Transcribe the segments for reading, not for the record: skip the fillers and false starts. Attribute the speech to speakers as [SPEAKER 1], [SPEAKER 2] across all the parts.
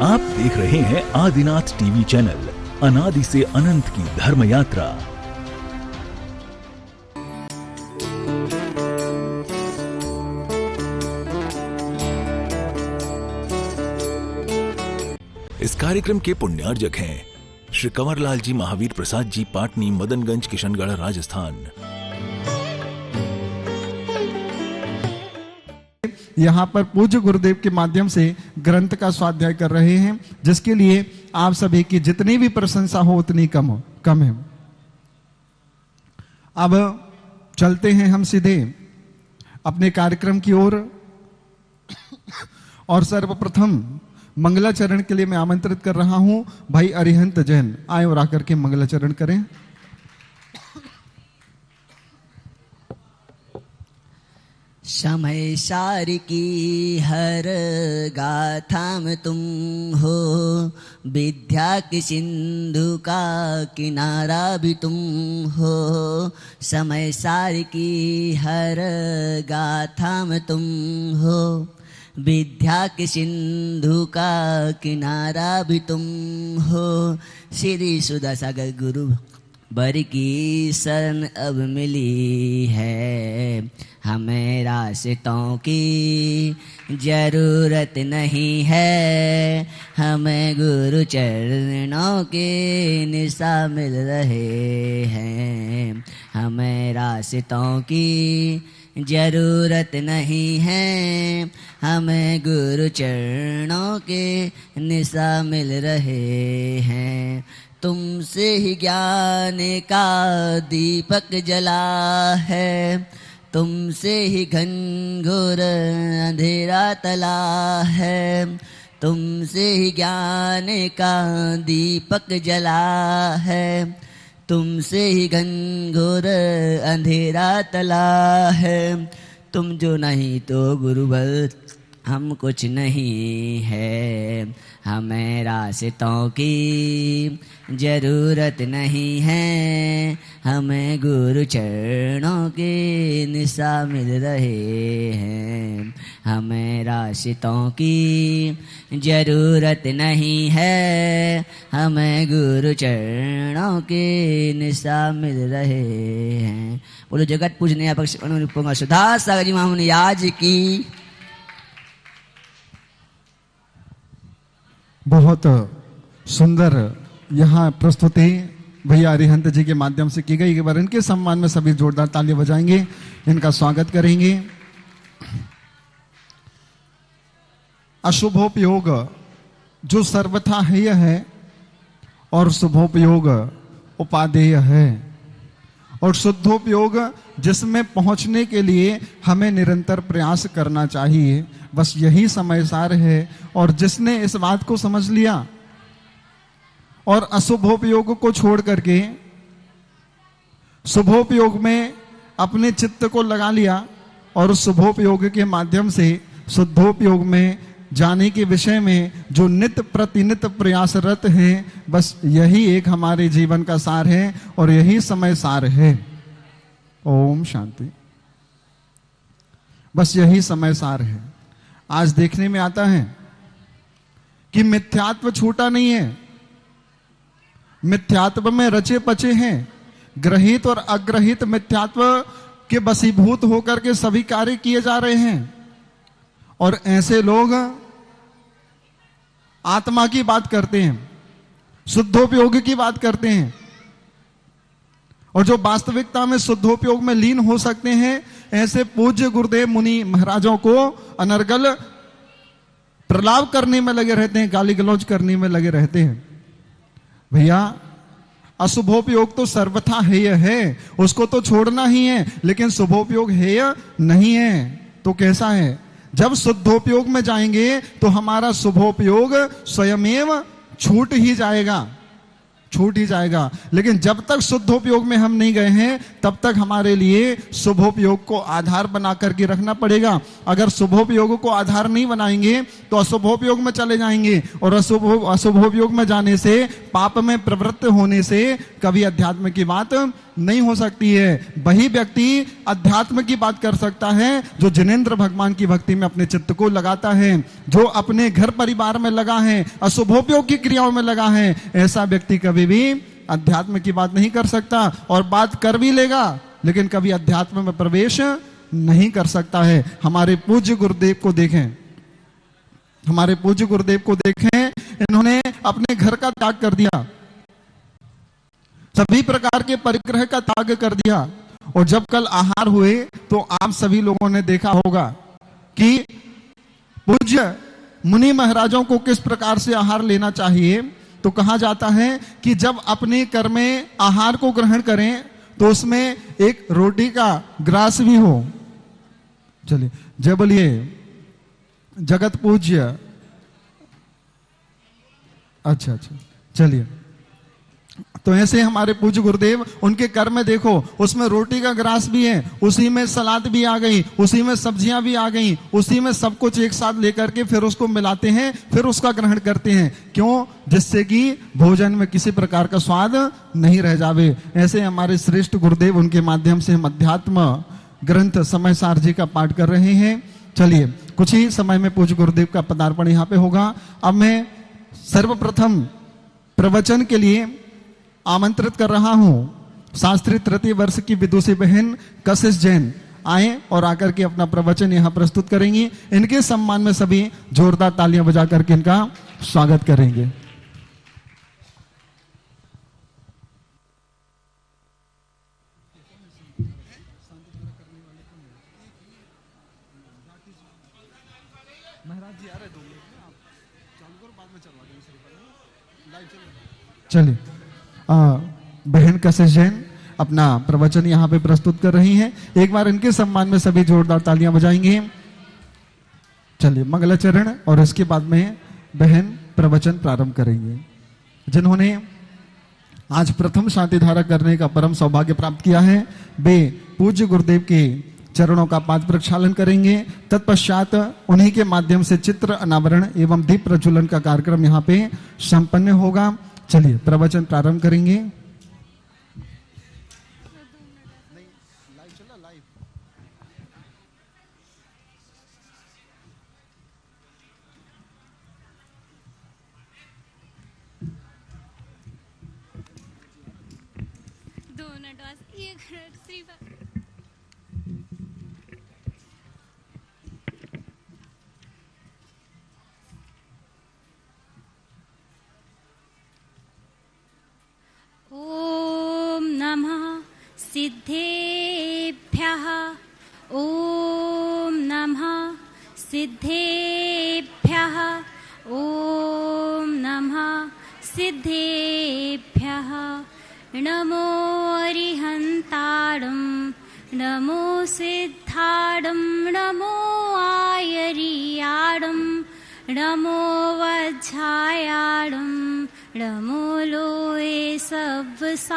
[SPEAKER 1] आप देख रहे हैं आदिनाथ टीवी चैनल, अनादि से अनंत की धर्म यात्रा। इस कार्यक्रम के पुण्यार्जक हैं श्री कंवरलाल जी महावीर प्रसाद जी, पाटनी, मदनगंज, किशनगढ़, राजस्थान।
[SPEAKER 2] यहाँ पर पूज्य गुरुदेव के माध्यम से ग्रंथ का स्वाध्याय कर रहे हैं, जिसके लिए आप सभी की जितनी भी प्रशंसा हो उतनी कम है। अब चलते हैं हम सीधे अपने कार्यक्रम की ओर और सर्वप्रथम मंगलाचरण के लिए मैं आमंत्रित कर रहा हूं भाई अरिहंत जैन, आए और आकर के मंगलाचरण करें।
[SPEAKER 3] समय सार की हर गाथा में तुम हो, विद्या के सिंधु का किनारा भी तुम हो। समय सार की हर गाथा में तुम हो, विद्या के सिंधु का किनारा भी तुम हो। श्री सुधा सागर गुरु बर की शरण अब मिली है, हमें रास्तों की जरूरत नहीं है। हमें गुरु चरणों के निशा मिल रहे हैं, हमें रास्तों की जरूरत नहीं है। हमें गुरु चरणों के निशा मिल रहे हैं। तुमसे ही ज्ञान का दीपक जला है, तुमसे ही घनघोर अंधेरा तला है। तुमसे ही ज्ञान का दीपक जला है, तुमसे ही घनघोर अंधेरा तला है। तुम जो नहीं तो गुरुवर हम कुछ नहीं है, हमें रास्तों की जरूरत नहीं है। हमें गुरु चरणों के निशा मिल रहे हैं, हमें रास्तों की जरूरत नहीं है। हमें गुरु चरणों के निशा मिल रहे हैं। बोलो जगत पूजनीय पक्ष सुधा सागर जी महामुनि आज की।
[SPEAKER 2] बहुत सुंदर यहाँ प्रस्तुति भैया अरिहंत जी के माध्यम से की गई। एक बार इनके सम्मान में सभी जोरदार तालियां बजाएंगे, इनका स्वागत करेंगे। अशुभोपयोग जो सर्वथा हेय है और शुभोपयोग उपादेय है, और शुद्धोपयोग जिसमें पहुंचने के लिए हमें निरंतर प्रयास करना चाहिए। बस यही समय सार है। और जिसने इस बात को समझ लिया और अशुभोपयोग को छोड़ करके शुभोपयोग में अपने चित्त को लगा लिया और शुभोपयोग के माध्यम से शुद्धोपयोग में जाने के विषय में जो नित्य प्रतिनित्य प्रयासरत हैं, बस यही एक हमारे जीवन का सार है और यही समय सार है। ओम शांति। बस यही समय सार है। आज देखने में आता है कि मिथ्यात्व छूटा नहीं है, मिथ्यात्व में रचे पचे हैं। ग्रहित और अग्रहित मिथ्यात्व के वशीभूत होकर के सभी कार्य किए जा रहे हैं। और ऐसे लोग आत्मा की बात करते हैं, शुद्धोपयोग की बात करते हैं, और जो वास्तविकता में शुद्धोपयोग में लीन हो सकते हैं, ऐसे पूज्य गुरुदेव मुनि महाराजों को अनर्गल प्रलाप करने में लगे रहते हैं, गाली गलौज करने में लगे रहते हैं। भैया अशुभोपयोग तो सर्वथा हेय है, उसको तो छोड़ना ही है, लेकिन शुभोपयोग हेय नहीं है। तो कैसा है? जब शुद्धोपयोग में जाएंगे तो हमारा शुभोपयोग स्वयमेव छूट ही जाएगा, छूट ही जाएगा। लेकिन जब तक शुद्धोपयोग में हम नहीं गए हैं, तब तक हमारे लिए शुभोपयोग को आधार बना करके रखना पड़ेगा। अगर शुभोपयोग को आधार नहीं बनाएंगे तो अशुभोपयोग में चले जाएंगे, और अशुभोपयोग में जाने से, पाप में प्रवृत्त होने से कभी अध्यात्म की बात नहीं हो सकती है। वही व्यक्ति अध्यात्म की बात कर सकता है जो जिनेंद्र भगवान की भक्ति में अपने चित्त को लगाता है, जो अपने घर परिवार में लगा है, अशुभोपयोग की क्रियाओं में लगा है। ऐसा व्यक्ति कभी भी अध्यात्म की बात नहीं कर सकता, और बात कर भी लेगा लेकिन कभी अध्यात्म में प्रवेश नहीं कर सकता है। हमारे पूज्य गुरुदेव को देखें, हमारे पूज्य गुरुदेव को देखें, इन्होंने अपने घर का त्याग कर दिया, सभी प्रकार के परिग्रह का त्याग कर दिया, और जब कल आहार हुए तो आप सभी लोगों ने देखा होगा कि पूज्य मुनि महाराजों को किस प्रकार से आहार लेना चाहिए। तो कहा जाता है कि जब अपने कर में आहार को ग्रहण करें तो उसमें एक रोटी का ग्रास भी हो। चलिए जय बोलिए जगत पूज्य। अच्छा, चलिए, तो ऐसे हमारे पूज्य गुरुदेव, उनके कर में देखो उसमें रोटी का ग्रास भी है, उसी में सलाद भी आ गई, उसी में सब्जियां भी आ गई, उसी में सब कुछ एक साथ लेकर के फिर उसको मिलाते हैं, फिर उसका ग्रहण करते हैं। क्यों? जिससे कि भोजन में किसी प्रकार का स्वाद नहीं रह जावे। ऐसे हमारे श्रेष्ठ गुरुदेव, उनके माध्यम से हम अध्यात्म ग्रंथ समय सार जी का पाठ कर रहे हैं। चलिए कुछ ही समय में पूज्य गुरुदेव का पदार्पण यहाँ पे होगा। अब मैं सर्वप्रथम प्रवचन के लिए आमंत्रित कर रहा हूं शास्त्री तृतीय वर्ष की विदुषी बहन कशिश जैन आए और आकर के अपना प्रवचन यहां प्रस्तुत करेंगी। इनके सम्मान में सभी जोरदार तालियां बजा करके इनका स्वागत करेंगे। चलिए बहन कशिश जैन अपना प्रवचन यहाँ पे प्रस्तुत कर रही हैं। एक बार इनके सम्मान में सभी जोरदार तालियां बजाएंगे। चलिए मंगलाचरण, और इसके बाद में बहन प्रवचन प्रारंभ करेंगे। जिन्होंने आज प्रथम शांति धारा करने का परम सौभाग्य प्राप्त किया है, वे पूज्य गुरुदेव के चरणों का पाद प्रक्षालन करेंगे। तत्पश्चात उन्हीं के माध्यम से चित्र अनावरण एवं दीप प्रज्वलन का कार्यक्रम यहाँ पे संपन्न होगा। चलिए प्रवचन प्रारंभ करेंगे।
[SPEAKER 4] ओम नमः सिद्धेभ्यः, ओम नमः सिद्धेभ्यः, ओम नमः सिद्धेभ्यः। नमो अरिहन्ताडं, नमो सिद्धाडं, नमो आयरियाडं, नमो वज्झायाडं, नमो लोये सव्वसाहुडं।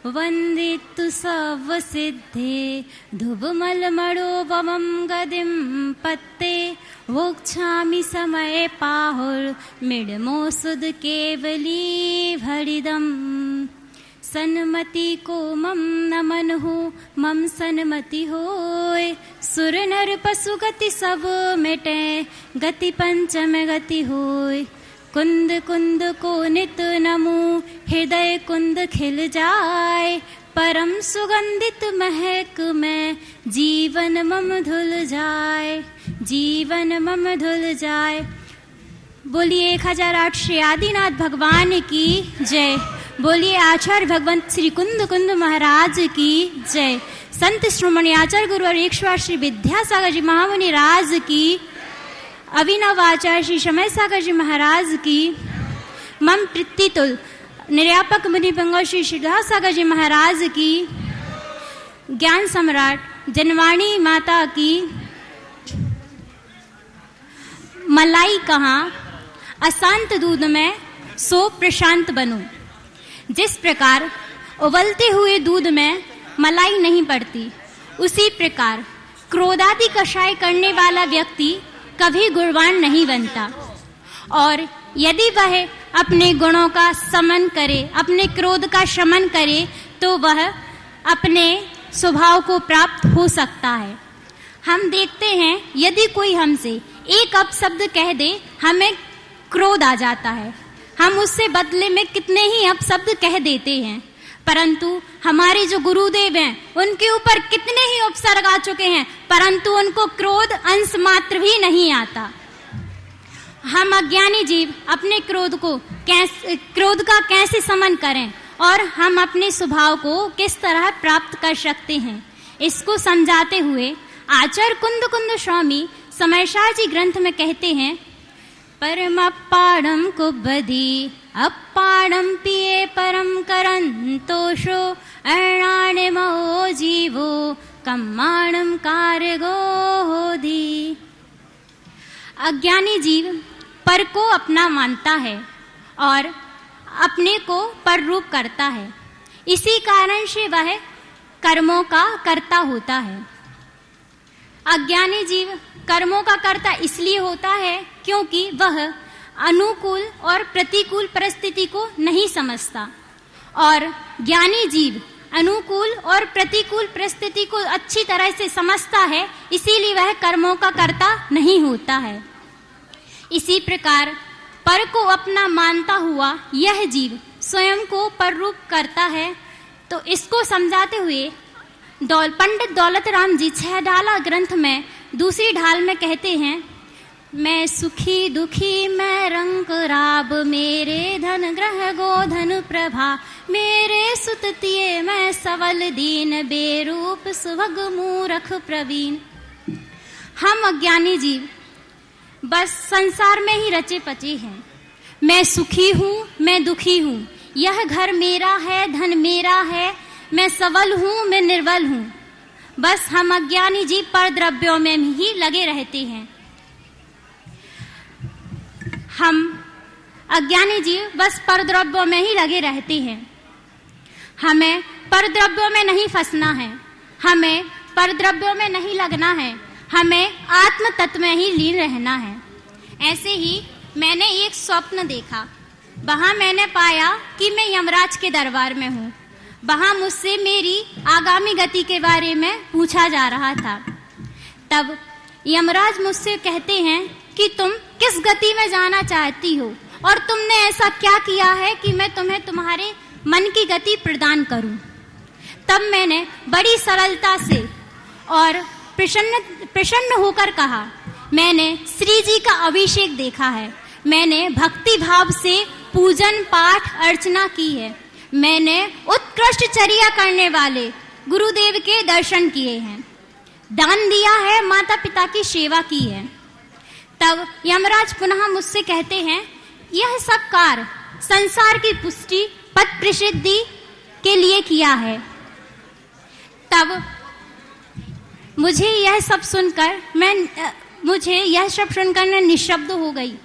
[SPEAKER 4] वन्दितु सव्वसिद्धे धुवमलमणोपमं गदिं पत्ते। वोक्षामि समये पाहुर्मिडमो सुद केवली भरिदम्। सन्मति को मम नमन हो, मम सन्मति होय। सुर नर पशु गति सब मिटे, गति पंचम गति होय। कुंद कुंद को नित नमो, हृदय कुंद खिल जाए। परम सुगंधित महक में जीवन मम धुल जाए, जीवन मम धुल जाए। बोलिए 1008 श्री आदिनाथ भगवान की जय। बोलिए आचार्य भगवंत श्री कुंद कुंद महाराज की जय। संत श्रोमणी आचार्य गुरुवर 108 श्री विद्यासागर जी महामुनि राज की। अभिनव आचार्य श्री समय सागर जी महाराज की। मम प्रीतितुल निर्यापक मुनि पंगो श्री सिद्धा सागर जी महाराज की। ज्ञान सम्राट जनवाणी माता की। मलाई कहाँ अशांत दूध में सो प्रशांत बनूं। जिस प्रकार उबलते हुए दूध में मलाई नहीं पड़ती, उसी प्रकार क्रोधादि कषाय करने वाला व्यक्ति कभी गुणवान नहीं बनता। और यदि वह अपने गुणों का समन करे, अपने क्रोध का शमन करे, तो वह अपने स्वभाव को प्राप्त हो सकता है। हम देखते हैं यदि कोई हमसे एक अपशब्द कह दे, हमें क्रोध आ जाता है। हम उससे बदले में कितने ही अपशब्द कह देते हैं, परंतु हमारे जो गुरुदेव हैं उनके ऊपर कितने ही उपसर्ग आ चुके हैं, परंतु उनको क्रोध अंश मात्र भी नहीं आता। हम अज्ञानी जीव अपने क्रोध का कैसे समन करें और हम अपने स्वभाव को किस तरह प्राप्त कर सकते हैं, इसको समझाते हुए आचार्य कुंद स्वामी समयसार जी ग्रंथ में कहते हैं, परम अपाड़म कुबधी अपाड़म पिए परम करन तोषो अणाणे मो जीवो कम्माणम कारगो होधी। अज्ञानी जीव पर को अपना मानता है और अपने को पर रूप करता है, इसी कारण से वह कर्मों का कर्ता होता है। अज्ञानी जीव कर्मों का कर्ता इसलिए होता है क्योंकि वह अनुकूल और प्रतिकूल परिस्थिति को नहीं समझता, और ज्ञानी जीव अनुकूल और प्रतिकूल परिस्थिति को अच्छी तरह से समझता है, इसीलिए वह कर्मों का कर्ता नहीं होता है। इसी प्रकार पर को अपना मानता हुआ यह जीव स्वयं को पर रूप करता है। तो इसको समझाते हुए पंडित दौलत राम जी 6 ढाला ग्रंथ में दूसरी ढाल में कहते हैं, मैं सुखी दुखी मैं रंग राब, मेरे धन ग्रह गोधन प्रभा, मेरे सुततिये मैं सवल दीन, बेरूप सुभग मूरख प्रवीण। हम अज्ञानी जीव बस संसार में ही रचे पचे हैं। मैं सुखी हूँ, मैं दुखी हूँ, यह घर मेरा है, धन मेरा है, मैं सबल हूँ, मैं निर्बल हूँ। बस हम अज्ञानी जीव पर द्रव्यों में ही लगे रहते हैं। हम अज्ञानी जीव बस पर द्रव्यों में ही लगे रहते हैं। हमें पर द्रव्यों में नहीं फंसना है, हमें पर द्रव्यों में नहीं लगना है, हमें आत्म तत्व में ही लीन रहना है। ऐसे ही मैंने एक स्वप्न देखा, वहां मैंने पाया कि मैं यमराज के दरबार में हूँ। वहां मुझसे मेरी आगामी गति के बारे में पूछा जा रहा था। तब यमराज मुझसे कहते हैं कि तुम किस गति में जाना चाहती हो और तुमने ऐसा क्या किया है कि मैं तुम्हें तुम्हारे मन की गति प्रदान करूं। तब मैंने बड़ी सरलता से और प्रसन्न होकर कहा, मैंने श्री जी का अभिषेक देखा है, मैंने भक्ति भाव से पूजन पाठ अर्चना की है, मैंने उत्कृष्ट चर्या करने वाले गुरुदेव के दर्शन किए हैं, दान दिया है, माता पिता की सेवा की है। तब यमराज पुनः मुझसे कहते हैं, यह सब कार्य संसार की पुष्टि पद प्रसिद्धि के लिए किया है। तब मुझे यह सब सुनकर मैं निशब्द हो गई।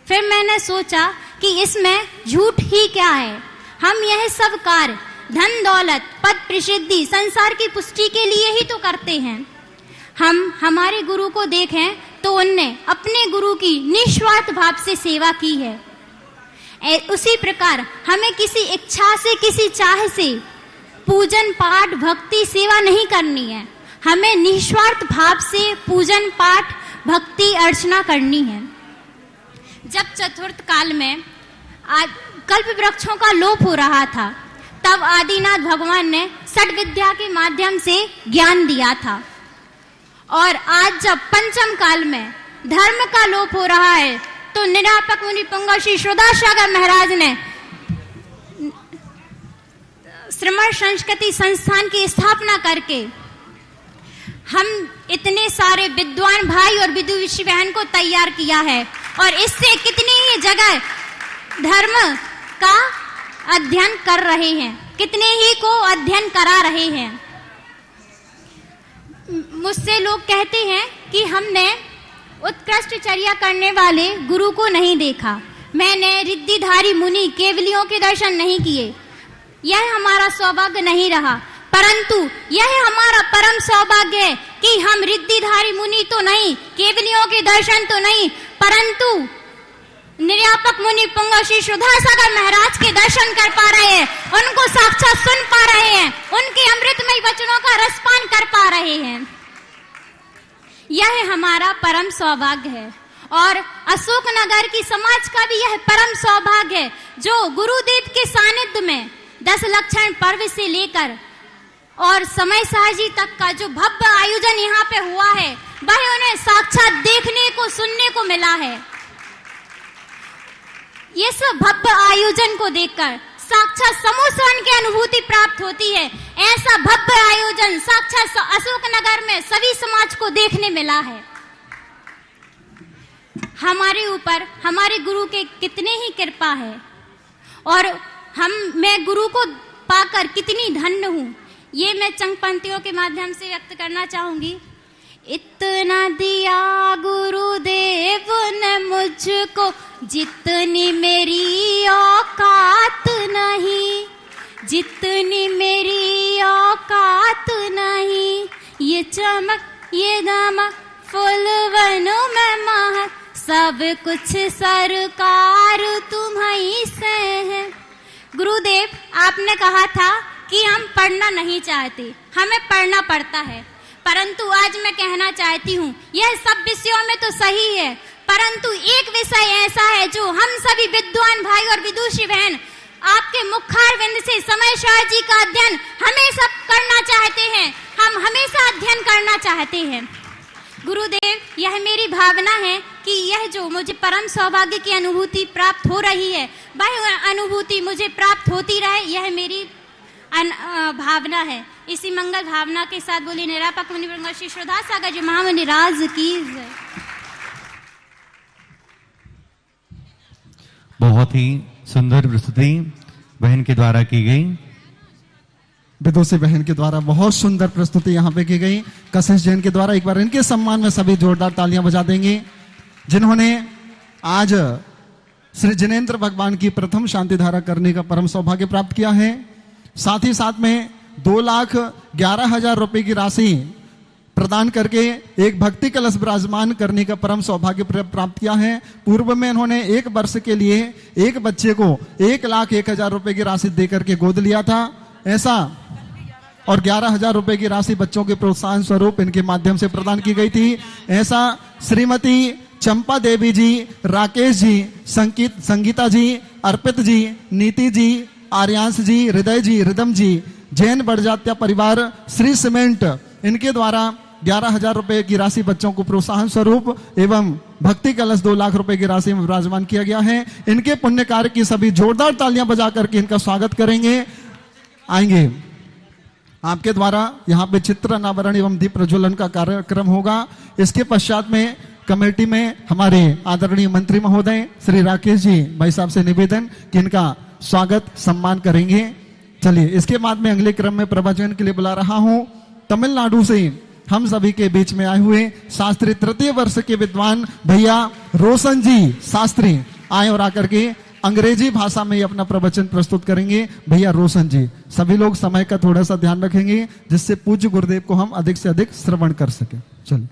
[SPEAKER 4] फिर मैंने सोचा कि इसमें झूठ ही क्या है। हम यह सब कार्य धन दौलत पद प्रसिद्धि संसार की पुष्टि के लिए ही तो करते हैं। हम हमारे गुरु को देखें तो उनने अपने गुरु की निस्वार्थ भाव से सेवा की है। उसी प्रकार हमें किसी इच्छा से किसी चाह से पूजन पाठ भक्ति सेवा नहीं करनी है, हमें निस्वार्थ भाव से पूजन पाठ भक्ति अर्चना करनी है। जब चतुर्थ काल में कल्प वृक्षों का लोप हो रहा था, तब आदिनाथ भगवान ने षट विद्या के माध्यम से ज्ञान दिया था, और आज जब पंचम काल में धर्म का लोप हो रहा है, तो निरापक मुनि पुंगव श्री सुदासागर महाराज ने श्रमण संस्कृति संस्थान की स्थापना करके हम इतने सारे विद्वान भाई और विदुषी बहन को तैयार किया है, और इससे कितनी ही जगह धर्म का अध्ययन कर रहे हैं, कितने ही को अध्ययन करा रहे हैं। मुझसे लोग कहते हैं कि हमने उत्कृष्ट चर्या करने वाले गुरु को नहीं देखा, मैंने रिद्धिधारी मुनि केवलियों के दर्शन नहीं किए, यह हमारा सौभाग्य नहीं रहा। परंतु यह हमारा परम सौभाग्य है कि हम रिद्धिधारी मुनि तो नहीं, केवलियों के दर्शन तो नहीं, परंतु निर्यापक मुनि पुंग श्री सुधासागर महाराज के दर्शन कर पा रहे हैं, उनको साक्षात सुन पा रहे हैं, उनके अमृतमय वचनों का रसपान कर पा रहे हैं। यह हमारा परम सौभाग्य है और अशोकनगर की समाज का भी यह परम सौभाग्य है जो गुरुदेव के सानिध्य में 10 लक्षण पर्व से लेकर और समय साहजी तक का जो भव्य आयोजन यहाँ पे हुआ है वह उन्हें साक्षात देखने को सुनने को मिला है। ये सब भव्य आयोजन को देखकर साक्षात समूह स्वर्ण की अनुभूति प्राप्त होती है। ऐसा भव्य आयोजन साक्षात अशोकनगर में सभी समाज को देखने मिला है। हमारे ऊपर हमारे गुरु के कितने ही कृपा है और मैं गुरु को पाकर कितनी धन्य हूँ, ये मैं चंद पंक्तियों के माध्यम से व्यक्त करना चाहूंगी। इतना दिया गुरुदेव ने मुझको जितनी मेरी औकात नहीं, जितनी मेरी औकात नहीं, ये चमक ये दमक फूलवनों में महक, सब कुछ सरकार तुम्हीं से है। गुरुदेव आपने कहा था कि हम पढ़ना नहीं चाहते, हमें पढ़ना पड़ता है, परंतु आज मैं कहना चाहती हूँ यह सब विषयों में तो सही है, परंतु एक विषय ऐसा है जो हम सभी विद्वान भाई और विदुषी बहन आपके मुखारविंद से समय शाह जी का अध्ययन हमेशा करना चाहते हैं, हम हमेशा अध्ययन करना चाहते हैं। गुरुदेव, यह मेरी भावना है कि यह जो मुझे परम सौभाग्य की अनुभूति प्राप्त हो रही है वह अनुभूति मुझे प्राप्त होती रहे, यह मेरी भावना है। इसी मंगल भावना के साथ बोली निरापक मुनि पुंग श्री सुधासागर जी महामुनि राज की जय।
[SPEAKER 5] बहुत ही सुंदर प्रस्तुति बहन के द्वारा की गई।
[SPEAKER 2] विदुषी बहन के द्वारा बहुत सुंदर प्रस्तुति यहाँ पे की गई। कशिश जैन के द्वारा एक बार इनके सम्मान में सभी जोरदार तालियां बजा देंगे, जिन्होंने आज श्री जिनेंद्र भगवान की प्रथम शांति धारा करने का परम सौभाग्य प्राप्त किया है। साथ ही साथ में 2,11,000 रुपए की राशि प्रदान करके एक भक्ति कलश विराजमान करने का परम सौभाग्य प्राप्त किया है। पूर्व में इन्होंने 1 वर्ष के लिए एक बच्चे को 1,01,000 रुपए की राशि देकर के गोद लिया था, ऐसा और 11,000 रुपए की राशि बच्चों के प्रोत्साहन स्वरूप इनके माध्यम से प्रदान की गई थी। ऐसा श्रीमती चंपा देवी जी, राकेश जी, संगीता जी, अर्पित जी, नीति जी, आर्यांश जी, हृदय जी, रिदम जी, जैन बड़जात्या परिवार, श्री सीमेंट, इनके द्वारा 11,000 रुपए की राशि बच्चों को प्रोत्साहन स्वरूप एवं भक्ति कलश 2 लाख रुपए की राशि में विराजमान किया गया है। इनके पुण्य कार्य की सभी जोरदार तालियां बजा करके इनका स्वागत करेंगे। आएंगे आपके द्वारा यहाँ पे चित्र अनावरण एवं दीप प्रज्वलन का कार्यक्रम होगा। इसके पश्चात में कमेटी में हमारे आदरणीय मंत्री महोदय श्री राकेश जी भाई साहब से निवेदन कि इनका स्वागत सम्मान करेंगे। चलिए इसके बाद में अगले क्रम में प्रवचन के लिए बुला रहा हूं तमिलनाडु से हम सभी के बीच में आए हुए शास्त्री तृतीय वर्ष के विद्वान भैया रोशन जी शास्त्री आए और आकर के अंग्रेजी भाषा में अपना प्रवचन प्रस्तुत करेंगे। भैया रोशन जी, सभी लोग समय का थोड़ा सा ध्यान रखेंगे जिससे पूज्य गुरुदेव को हम अधिक से अधिक श्रवण कर सके। चलिए।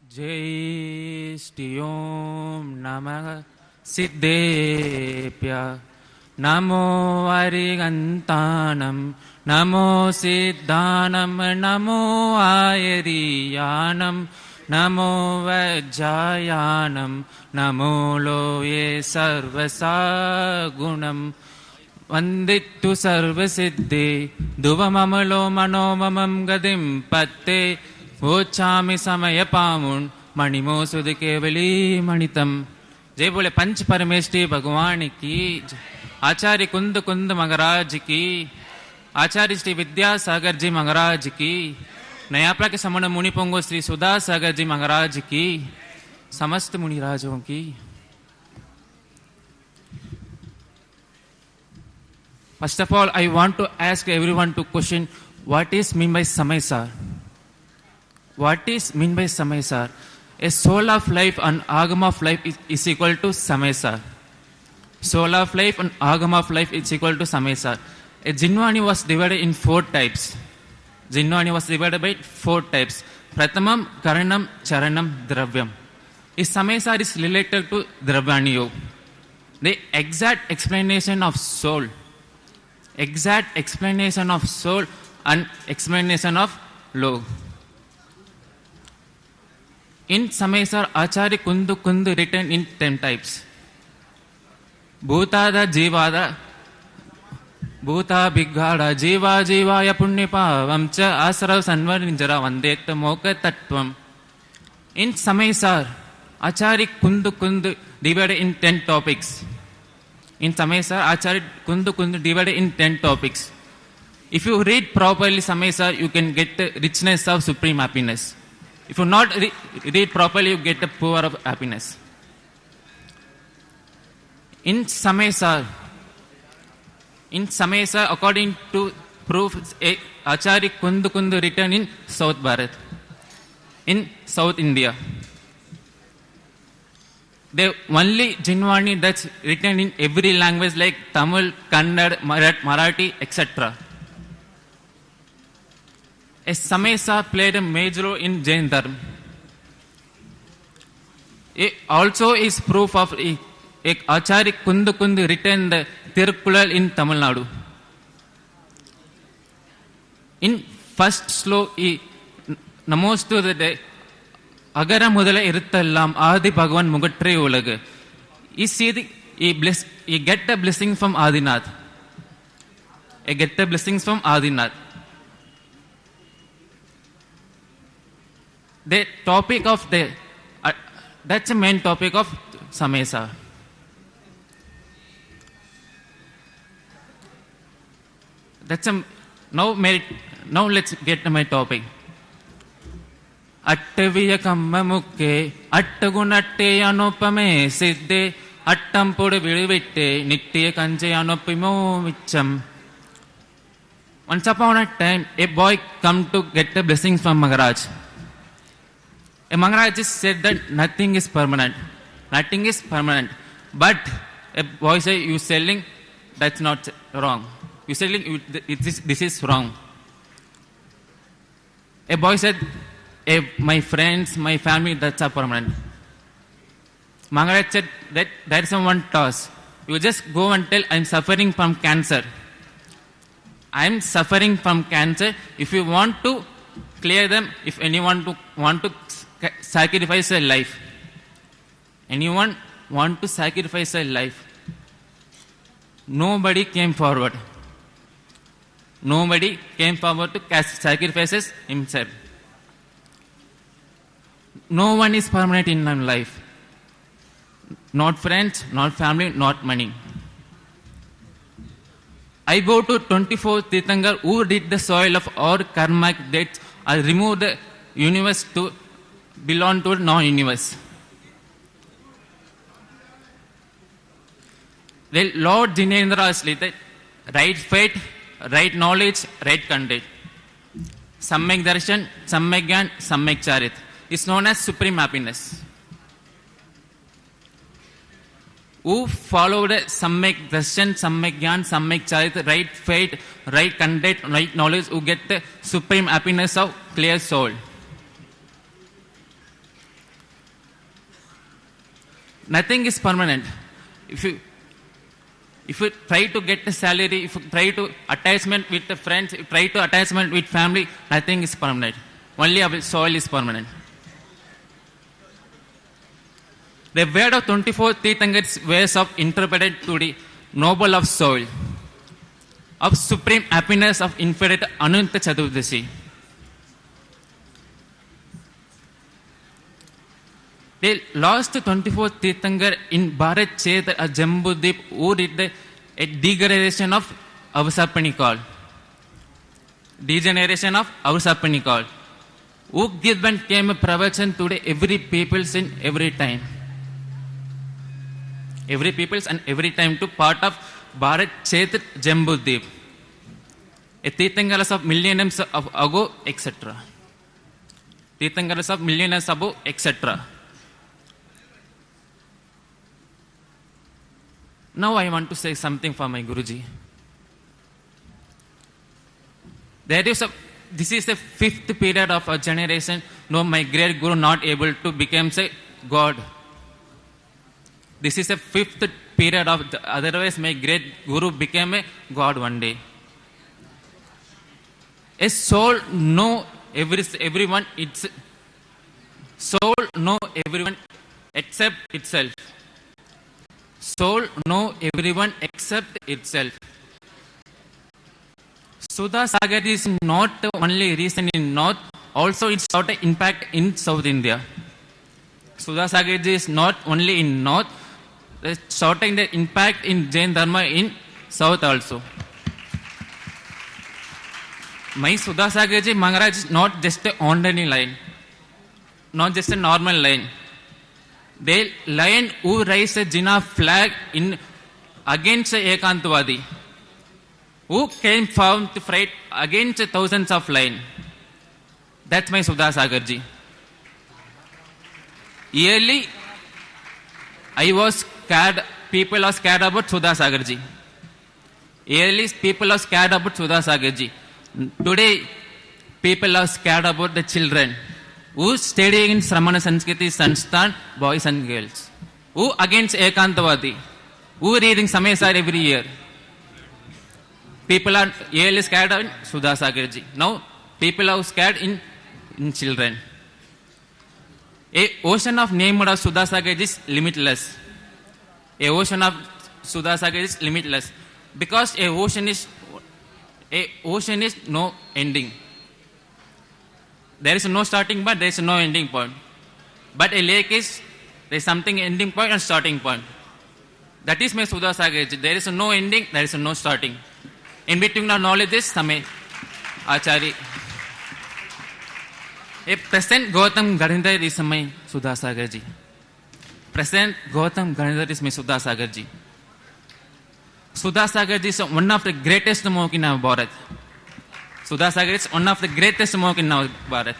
[SPEAKER 6] जय श्री ओम नमः सिद्धेभ्य नमो अरिगन्तानं नमो सिद्धानं नमो आयरीयानं नमो वज्रायानं नमो लोये सर्वसागुणं वन्दितु सर्वसिद्धे दुवममलो मनोममं गतिं पत्ते वोचामि समय पामुन मणिमो सुध केवली मणितम। जय बोले पंच परमेष्ठी भगवान की, आचार्य कुंद कुंद महाराज की, आचार्य श्री विद्यासागर जी महाराज की, नयापड़ा के समण मुनि पुंग श्री सुधा सागर जी महाराज की, समस्त मुनिराजों की। First of all, I want to ask everyone to question what is mean by Samay Sar. What is mean by Samay Sar? A soul of life and agama of life is equal to Samesar. Soul of life and agama of life is equal to Samesar. A Jinvani was divided in 4 types. Jinvani was divided by 4 types. Prathamam, Karanam, Charanam, Dravyam. Is Samesar is related to Dravyani Yoga. The exact explanation of soul and explanation of law. In Samesar, Acharya Kundu written in 10 types. Bhutada Jivada, Bhuta Bhighada, Jiva Jivaya Punnipavam Cha Asara Sanvar Ninjara Vandeta Moka Tattvam. In Samesar, Acharya Kundu divided in 10 topics. In Samesar, Acharya Kundu divided in 10 topics. If you read properly Samesar, you can get the richness of supreme happiness. If you not read properly, you get the power of happiness. In Samesar, according to proofs, Acharya Kundu written in South Bharat, in South India. The only Jinvani that's written in every language like Tamil, Kannada, Marathi, etc. A Samesar played a major role in Jain Dharma. It also is proof of Acharya Kundu written the Tirukkural in Tamil Nadu. In first sloka, Namostu the Agara Mudala Irthallam Adi Bhagavan Mugatre Ulaga. He get a blessing from Adinath. The topic of that's the main topic of Samesar. Now let's get to my topic. Attaviya kamma mukke, attagunatte anupame siddhe, attampudu viduvitte, nittiya kanje anupimo vicham. Once upon a time, a boy come to get the blessings from Maharaj. A Maharaj said that nothing is permanent. But a boy said, you selling, that's not wrong. You selling, this is wrong. A boy said, my friends, my family, that's are permanent. Maharaj said that there is one task. You just go and tell, I'm suffering from cancer. If you want to clear them, if anyone want to sacrifice a life. Nobody came forward. To sacrifice himself. No one is permanent in life. Not friends, not family, not money. I go to 24 Tirthankar who did the soil of our karmic debts. I remove the universe to belong to non-universe. The Lord Jinendra said, right faith, right knowledge, right conduct. Samyak darshan, samyak gyan, samyak charit. It's known as supreme happiness. Who followed samyak darshan, samyak gyan, samyak charit, right faith, right conduct, right knowledge, who get the supreme happiness of clear soul. Nothing is permanent. If you try to get a salary, if you try to attachment with the friends, if you try to attachment with family, nothing is permanent. Only our soul is permanent. The word of 24 Tirthankar's ways of interpreted to the noble of soul, of supreme happiness of infinite Ananta Chaturdasi. The last 24 Tirthankar in Bharat Kshetra at Jambudip who did a degeneration of Avasarpanikal. Who given came a pravachan to every peoples in every time. Every peoples and every time to part of Bharat Kshetra Jambudip. A Tirthankaras of millenniums of ago, etc. Tirthankara Sabhu, Millionaire Sabhu, etc. Now I want to say something for my Guruji. This is the fifth period of a generation. No, my great Guru not able to become a God. This is the fifth period of, otherwise my great Guru became a God one day. A soul know everyone. Its soul know everyone except itself. Soul know everyone except itself. Sudha Sagar is not only recent in North, also it's got an impact in South India. Sudha Sagar is not only in North, it's showing the impact in Jain Dharma in South also. My Sudha Sagarji Maharaj is not just an ordinary line, not just a normal line. The lion who raised a Jinnah flag in against Ekantwadi, who came found to fight against thousands of lions. That's my Sudha Sagarji. Yearly, I was scared, people are scared about Sudha Sagarji. Yearly, people are scared about Sudha Sagarji. Today, people are scared about the children who studying in Sramana Sanskriti Sansthan, boys and girls, who against Ekantavadi, who reading Samayasar every year. People are yearly scared in Sudha Sagarji. Now, people are scared in children. A ocean of name of Sudha Sagarji is limitless. A ocean of Sudha Sagarji is limitless. Because a ocean is no ending. There is no starting point, there is no ending point. But a lake is, there is something ending point and starting point. That is my Sudha Sagarji. There is no ending, there is no starting. In between our knowledge is Samay Achari. A present Gautam Garindhar is my Sudha Sagarji. Present Gautam Garindhar is my Sudha Sagarji. Sudha Sagarji is one of the greatest monk in our Bharat. Sudha Sagar is one of the greatest monk in our Bharat.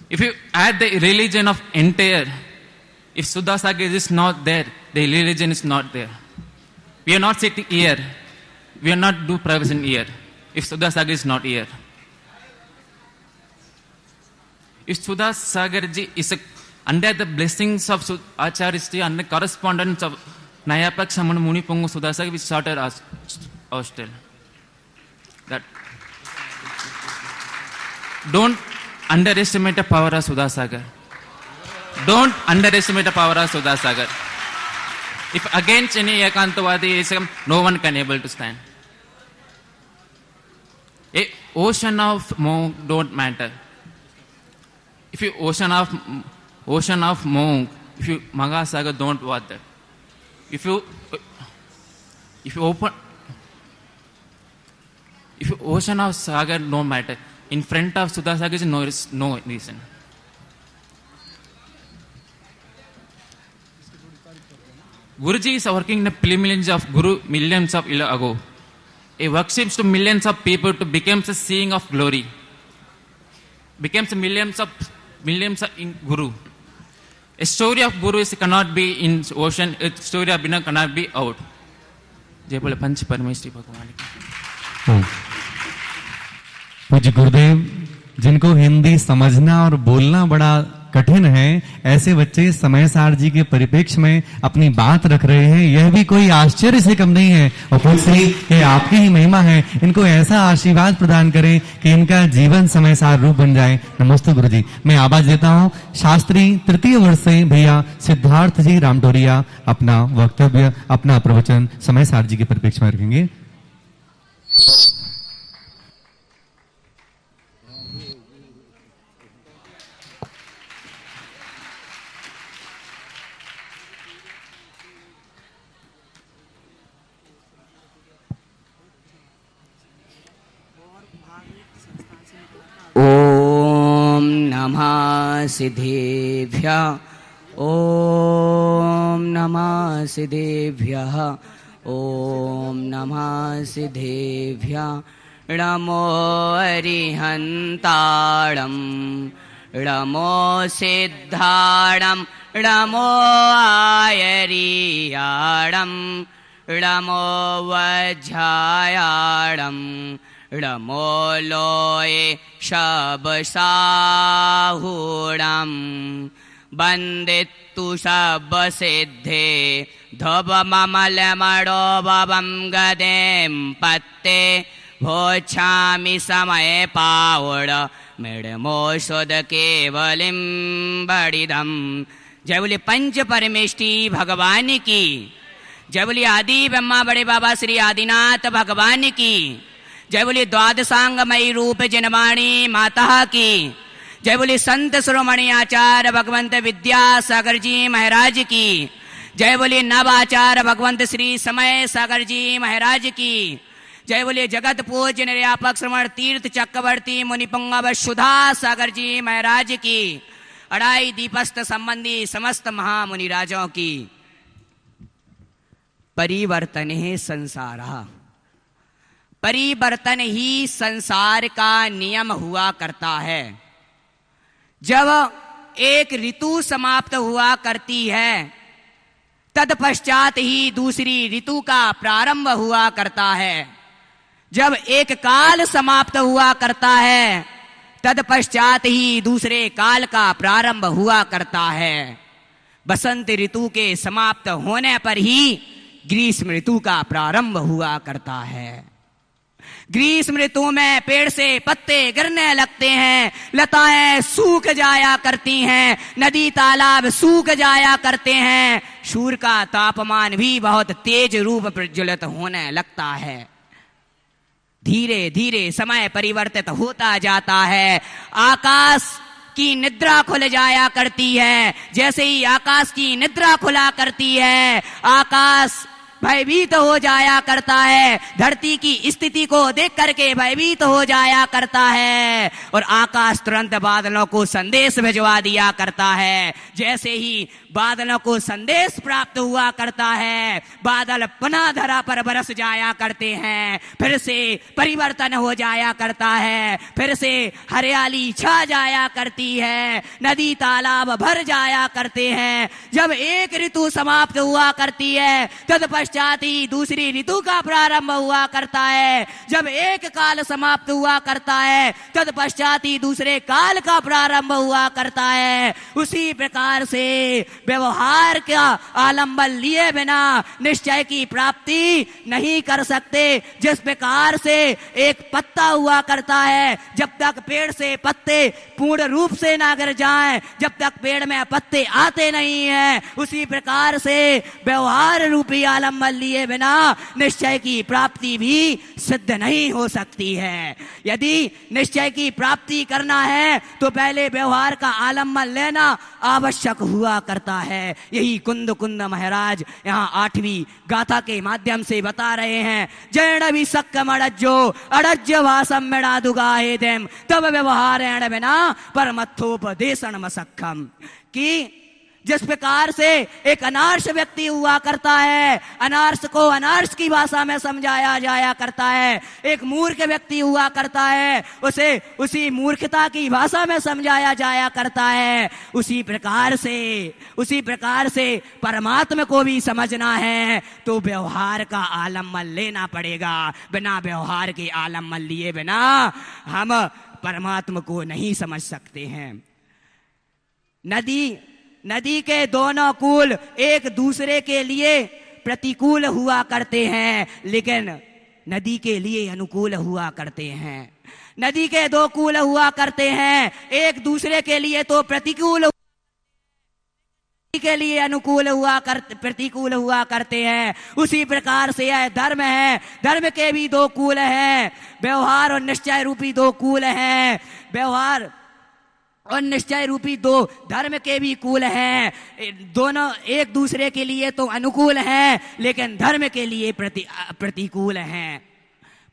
[SPEAKER 6] If you add the religion of entire, if Sudha Sagar is not there, the religion is not there. We are not sitting here. We are not do provision here. If Sudha Sagar is not here. If Sudha Sagarji is under the blessings of Acharya and the correspondence of Nayapak Saman Muni Pongo Sudha Sagar, we started as hostel. That don't underestimate the power of Sudha Sagar. Don't underestimate the power of Sudha Sagar. If against any Ekantavadi, no one can able to stand. A ocean of monk don't matter. If you ocean of monk, if you Magasagar don't want that. If you ocean of Sagar no matter, in front of Sudha Sagar is no reason. Guruji is working in the pilgrimage of Guru millions of years ago. He worships to millions of people to become a seeing of glory. Becomes millions of in Guru. A story of Guru cannot be in ocean. A story of Bina cannot be out. जय बोले पंच परमेश्वरी भगवान की।
[SPEAKER 5] पूज्य गुरुदेव, जिनको हिंदी समझना और बोलना बड़ा कठिन है, ऐसे बच्चे समय सार जी के परिप्रेक्ष्य में अपनी बात रख रहे हैं, यह भी कोई आश्चर्य से कम नहीं है। और खुद से ये आपकी ही महिमा है। इनको ऐसा आशीर्वाद प्रदान करें कि इनका जीवन समय सार रूप बन जाए। नमस्ते गुरु जी। मैं आवाज देता हूँ शास्त्री तृतीय वर्ष से भैया सिद्धार्थ जी रामटोरिया अपना वक्तव्य, अपना प्रवचन समय सार जी के परिप्रेक्ष्य में रखेंगे।
[SPEAKER 3] ओम नमः सिद्धेभ्यः, ओम नमः सिद्धेभ्यः, ओम नमः सिद्धेभ्यः। नमो अरिहन्ताणं नमो सिद्धाणं नमो आयर्याणं नमो वज्रायाणं नमो लोये शबसाहूणं वन्दितु शब्दसिद्धे धवममलमणोभवं गदें पत्ते भोच्छामि समये पावड़ मृडमोषध केवलिं बड़िदम। जय बोले पंच परमेष्टि भगवान की। जय बोले आदि ब्रह्मा बड़े बाबा श्री आदिनाथ भगवान की। जय बोले द्वादशांगमयी रूप जनवाणी माता की। जय बोले संत शिरोमणि आचार्य भगवंत विद्यासागर जी महाराज की। जय बोले नवाचार्य भगवंत श्री समय सागर जी महाराज की। जय बोले जगत पूज्य निर्यापक श्रवण तीर्थ चक्रवर्ती मुनिपुंगव सुधा सागर जी महाराज की। अड़ाई दीपस्थ संबंधी समस्त महामुनि राजों की। परिवर्तन है संसार, परिवर्तन ही संसार का नियम हुआ करता है। जब एक ऋतु समाप्त हुआ करती है तत्पश्चात ही दूसरी ऋतु का प्रारंभ हुआ करता है। जब एक काल समाप्त हुआ करता है तत्पश्चात ही दूसरे काल का प्रारंभ हुआ करता है। बसंत ऋतु के समाप्त होने पर ही ग्रीष्म ऋतु का प्रारंभ हुआ करता है। ग्रीष्म ऋतु में पेड़ से पत्ते गिरने लगते हैं, लताएं सूख जाया करती हैं, नदी तालाब सूख जाया करते हैं, सूर्य का तापमान भी बहुत तेज रूप प्रज्वलित होने लगता है। धीरे धीरे समय परिवर्तित होता जाता है। आकाश की निद्रा खुल जाया करती है। जैसे ही आकाश की निद्रा खुला करती है आकाश भयभीत हो जाया करता है। धरती की स्थिति को देख करके भयभीत हो जाया करता है और आकाश तुरंत बादलों को संदेश भिजवा दिया करता है। जैसे ही बादलों को संदेश प्राप्त हुआ करता है बादल पुनः धरा पर बरस जाया करते हैं, फिर से परिवर्तन हो जाया करता है, फिर से हरियाली छा जाया करती है, नदी तालाब भर जाया करते हैं। जब एक ऋतु समाप्त हुआ करती है तत्पश्चात ही दूसरी ऋतु का प्रारंभ हुआ करता है। जब एक काल समाप्त हुआ करता है तत्पश्चात ही दूसरे काल का प्रारंभ हुआ करता है। उसी प्रकार से व्यवहार का आलंबन लिए बिना निश्चय की प्राप्ति नहीं कर सकते। जिस प्रकार से एक पत्ता हुआ करता है, जब तक पेड़ से पत्ते पूर्ण रूप से ना गिर जाएं, जब तक पेड़ में पत्ते आते नहीं हैं, उसी प्रकार से व्यवहार रूपी आलंबन लिए बिना निश्चय की प्राप्ति भी सिद्ध नहीं हो सकती है। यदि निश्चय की प्राप्ति करना है तो पहले व्यवहार का आलंबन लेना आवश्यक हुआ करता है। यही कुंद कुंद महाराज यहाँ 8वीं गाथा के माध्यम से बता रहे हैं। जैन भी सक्कम अड़ज्जो अड़ज्य भाषम मेड़ा दुगाहे देम तब व्यवहारेण बिना परमत्थोपदेशन मसक्खम। कि जिस प्रकार से एक अनार्ष व्यक्ति हुआ करता है, अनार्ष को अनार्ष की भाषा में समझाया जाया करता है। एक मूर्ख व्यक्ति हुआ करता है, उसे उसी मूर्खता की भाषा में समझाया जाया करता है। उसी प्रकार से परमात्मा को भी समझना है तो व्यवहार का आलंबन लेना पड़ेगा। बिना व्यवहार के आलंबन लिए बिना हम परमात्मा को नहीं समझ सकते हैं। नदी के दोनों कूल एक दूसरे के लिए प्रतिकूल हुआ करते हैं लेकिन नदी के लिए अनुकूल हुआ करते हैं। नदी के दो कूल हुआ करते हैं, एक दूसरे के लिए तो प्रतिकूल के लिए अनुकूल प्रतिकूल हुआ करते हैं। उसी प्रकार से यह धर्म है, धर्म के भी दो कूल हैं, व्यवहार और निश्चय रूपी दो कूल हैं। व्यवहार और निश्चय रूपी दो धर्म के भी कूल हैं। दोनों एक दूसरे के लिए तो अनुकूल हैं लेकिन धर्म के लिए प्रतिकूल हैं।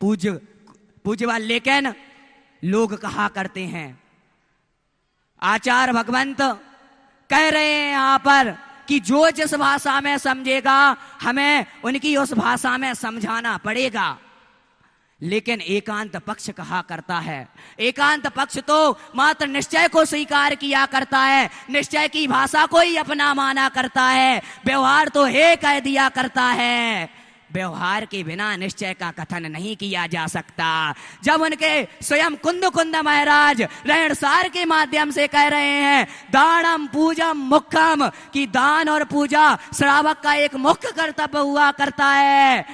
[SPEAKER 3] पूज्यवान लेकिन लोग कहा करते हैं, आचार्य भगवंत कह रहे हैं यहाँ पर कि जो जिस भाषा में समझेगा हमें उनकी उस भाषा में समझाना पड़ेगा। लेकिन एकांत पक्ष कहा करता है। एकांत पक्ष तो मात्र निश्चय को स्वीकार किया करता है, निश्चय की भाषा को ही अपना माना करता है, व्यवहार तो हे कह दिया करता है। व्यवहार के बिना निश्चय का कथन नहीं किया जा सकता। जब उनके स्वयं कुंद महाराज रहणसार के माध्यम से कह रहे हैं दानम पूजम मुख्यम, कि दान और पूजा श्रावक का एक मुख्य कर्तव्य हुआ करता है,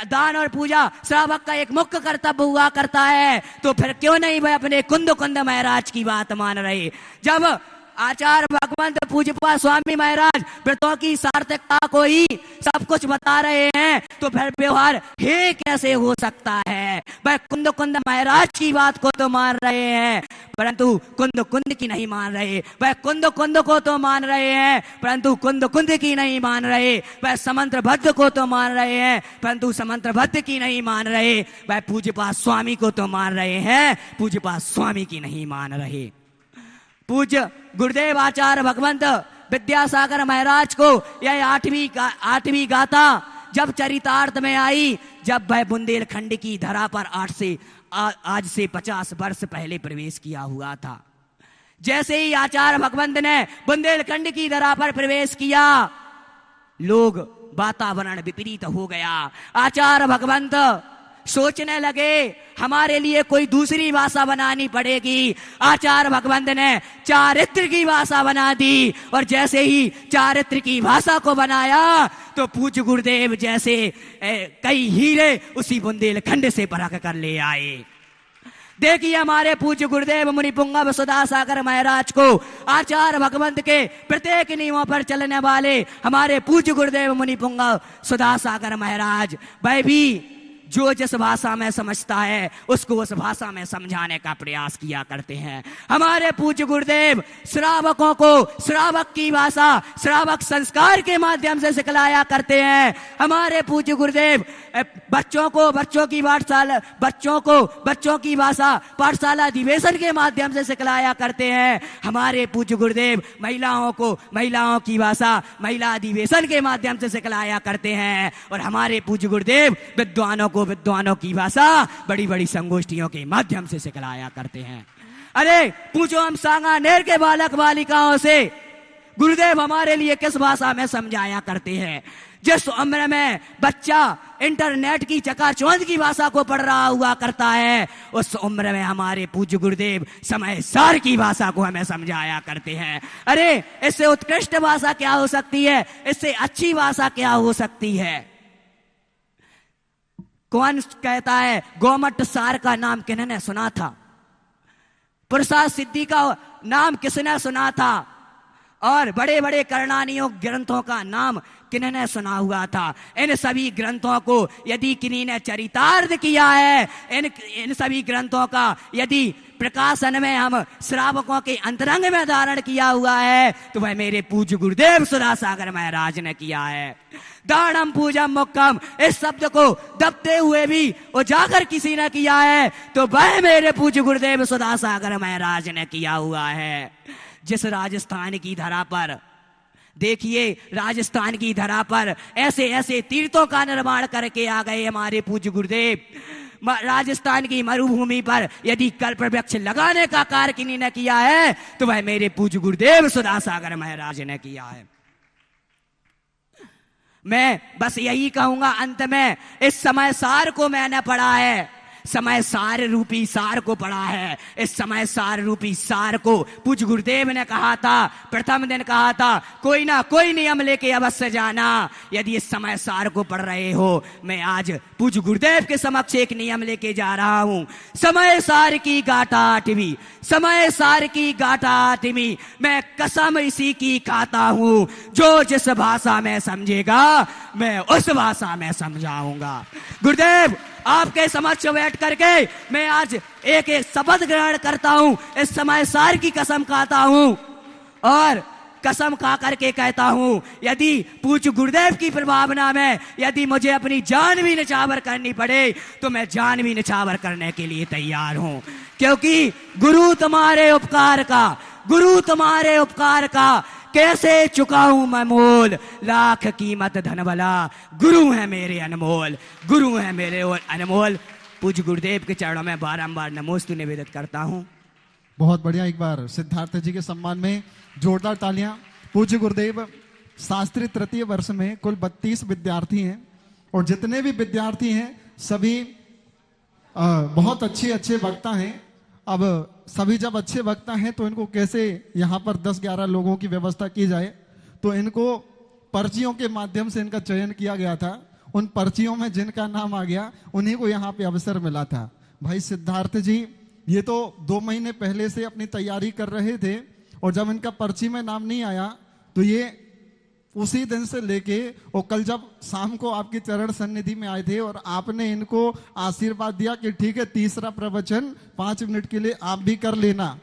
[SPEAKER 3] दान और पूजा श्रावक का एक मुख्य कर्तव्य हुआ करता है, तो फिर क्यों नहीं वह अपने कुंद महाराज की बात मान रहे। जब आचार्य भगवंत पूज्यपाद स्वामी महाराज व्रतों की सार्थकता को ही सब कुछ बता रहे हैं, तो फिर व्यवहार हे कैसे हो सकता है। वह कुंद महाराज की बात को तो मान रहे हैं परंतु कुंद की नहीं मान रहे, वह कुंद को तो मान रहे हैं परंतु कुंद की नहीं मान रहे, वह समंत्रबद्ध को तो मान रहे हैं परंतु समंत्रबद्ध की नहीं मान रहे, वह पूज्यपाद स्वामी को तो मान रहे हैं, पूज्यपाद स्वामी की नहीं मान रहे। पूज्य गुरुदेव आचार्य भगवंत विद्यासागर महाराज को यह आठवीं गाथा जब चरितार्थ में आई, जब वह बुंदेलखंड की धरा पर आज से 50 वर्ष पहले प्रवेश किया हुआ था। जैसे ही आचार्य भगवंत ने बुंदेलखंड की धरा पर प्रवेश किया, लोग वातावरण विपरीत हो गया। आचार्य भगवंत सोचने लगे हमारे लिए कोई दूसरी भाषा बनानी पड़ेगी। आचार्य भगवंत ने चारित्र की भाषा बना दी, और जैसे ही चारित्र की भाषा को बनाया तो पूज्य गुरुदेव जैसे कई हीरे उसी बुंदेलखंड से परख कर ले आए। देखिए हमारे पूज्य गुरुदेव मुनि पुंगव सुधासागर महाराज को आचार्य भगवंत के प्रत्येक नियमों पर चलने वाले हमारे पूज्य गुरुदेव मुनि पुंगव सुधासागर महाराज, वह भी जो जिस भाषा में समझता है उसको उस भाषा में समझाने का प्रयास किया करते हैं। हमारे पूज्य गुरुदेव श्रावकों को श्रावक की भाषा श्रावक संस्कार के माध्यम से सिखलाया करते हैं। हमारे पूज्य गुरुदेव बच्चों की भाषा पाठशाला अधिवेशन के माध्यम से सिखलाया करते हैं। हमारे पूज्य गुरुदेव महिलाओं की भाषा महिला अधिवेशन के माध्यम से सिखलाया करते हैं, और हमारे पूज्य गुरुदेव विद्वानों की भाषा बड़ी बड़ी संगोष्ठियों के माध्यम से सिखलाया करते हैं। अरे पूछो हम सांगानेर के बालक बालिकाओं से गुरुदेव हमारे लिए किस भाषा में समझाया करते हैं। जिस उम्र में बच्चा इंटरनेट की चकाचौंध की भाषा को पढ़ रहा हुआ करता है, उस उम्र में हमारे पूज्य गुरुदेव समय सार की भाषा को हमें समझाया करते हैं। अरे इससे उत्कृष्ट भाषा क्या हो सकती है, इससे अच्छी भाषा क्या हो सकती है। कौन कहता है गोमट सार का नाम किन्होंने सुना था, प्रसाद सिद्धि का नाम किसने सुना था, और बड़े बड़े करणानियों ग्रंथों का नाम किन्होंने सुना हुआ था। इन सभी ग्रंथों को यदि किन्हीं ने चरितार्थ किया है, इन सभी ग्रंथों का यदि प्रकाशन में हम श्रावकों के अंतरंग में धारण किया हुआ है, तो वह मेरे पूज्य गुरुदेव सुधासागर महाराज ने किया है। दानम पूजम मुक्कम इस शब्द को दबते हुए भी उजागर किसी ने किया है, तो वह मेरे पूज्य गुरुदेव सुधासागर महाराज ने किया हुआ है। जिस राजस्थान की धरा पर देखिए, राजस्थान की धरा पर ऐसे ऐसे तीर्थों का निर्माण करके आ गए हमारे पूज्य गुरुदेव। राजस्थान की मरुभूमि पर यदि कल्प वृक्ष लगाने का कार्य किन्हीं ने किया है, तो वह मेरे पूज्य गुरुदेव सुधासागर महाराज ने किया है। मैं बस यही कहूंगा अंत में, इस समय सार को मैंने पढ़ा है, समय सार रूपी सार को पढ़ा है। इस समय सार रूपी सार को पूज्य गुरुदेव ने कहा था, प्रथम दिन कहा था कोई ना कोई नियम लेके अवश्य जाना। यदि इस समय सार को पढ़ रहे हो, मैं आज पूज्य गुरुदेव के समक्ष एक नियम लेके जा रहा हूं। समय सार की गाथा 8वीं, समय सार की गाथा 8वीं, मैं कसम इसी की खाता हूं, जो जिस भाषा में समझेगा मैं उस भाषा में समझाऊंगा। गुरुदेव आपके समक्ष बैठ करके मैं आज एक शपथ ग्रहण करता हूं, इस समय सार की कसम खाता हूं, और कसम खा करके कहता हूं यदि पूज्य गुरुदेव की प्रभावना में यदि मुझे अपनी जान भी निछावर करनी पड़े, तो मैं जान भी निछावर करने के लिए तैयार हूं। क्योंकि गुरु तुम्हारे उपकार का कैसे चुकाऊं मैं मोल, लाख कीमत धन वाला गुरु है मेरे अनमोल, गुरु है मेरे अनमोल। पूज्य गुरुदेव के चरणों में बारंबार नमोस्तु निवेदित करता हूँ।
[SPEAKER 2] बहुत बढ़िया। एक बार सिद्धार्थ जी के सम्मान में जोरदार तालियां। पूज्य गुरुदेव शास्त्री तृतीय वर्ष में कुल 32 विद्यार्थी हैं और जितने भी विद्यार्थी हैं सभी बहुत अच्छे वक्ता हैं। अब सभी जब अच्छे वक्ता हैं तो इनको कैसे यहाँ पर 10-11 लोगों की व्यवस्था की जाए, तो इनको पर्चियों के माध्यम से इनका चयन किया गया था। उन पर्चियों में जिनका नाम आ गया उन्हीं को यहाँ पे अवसर मिला था। भाई सिद्धार्थ जी ये तो 2 महीने पहले से अपनी तैयारी कर रहे थे और जब इनका पर्ची में नाम नहीं आया तो ये उसी दिन से लेके और कल जब शाम को आपकी चरण सन्निधि में आए थे और आपने इनको आशीर्वाद दिया कि ठीक है 3रा प्रवचन 5 मिनट के लिए आप भी कर लेना,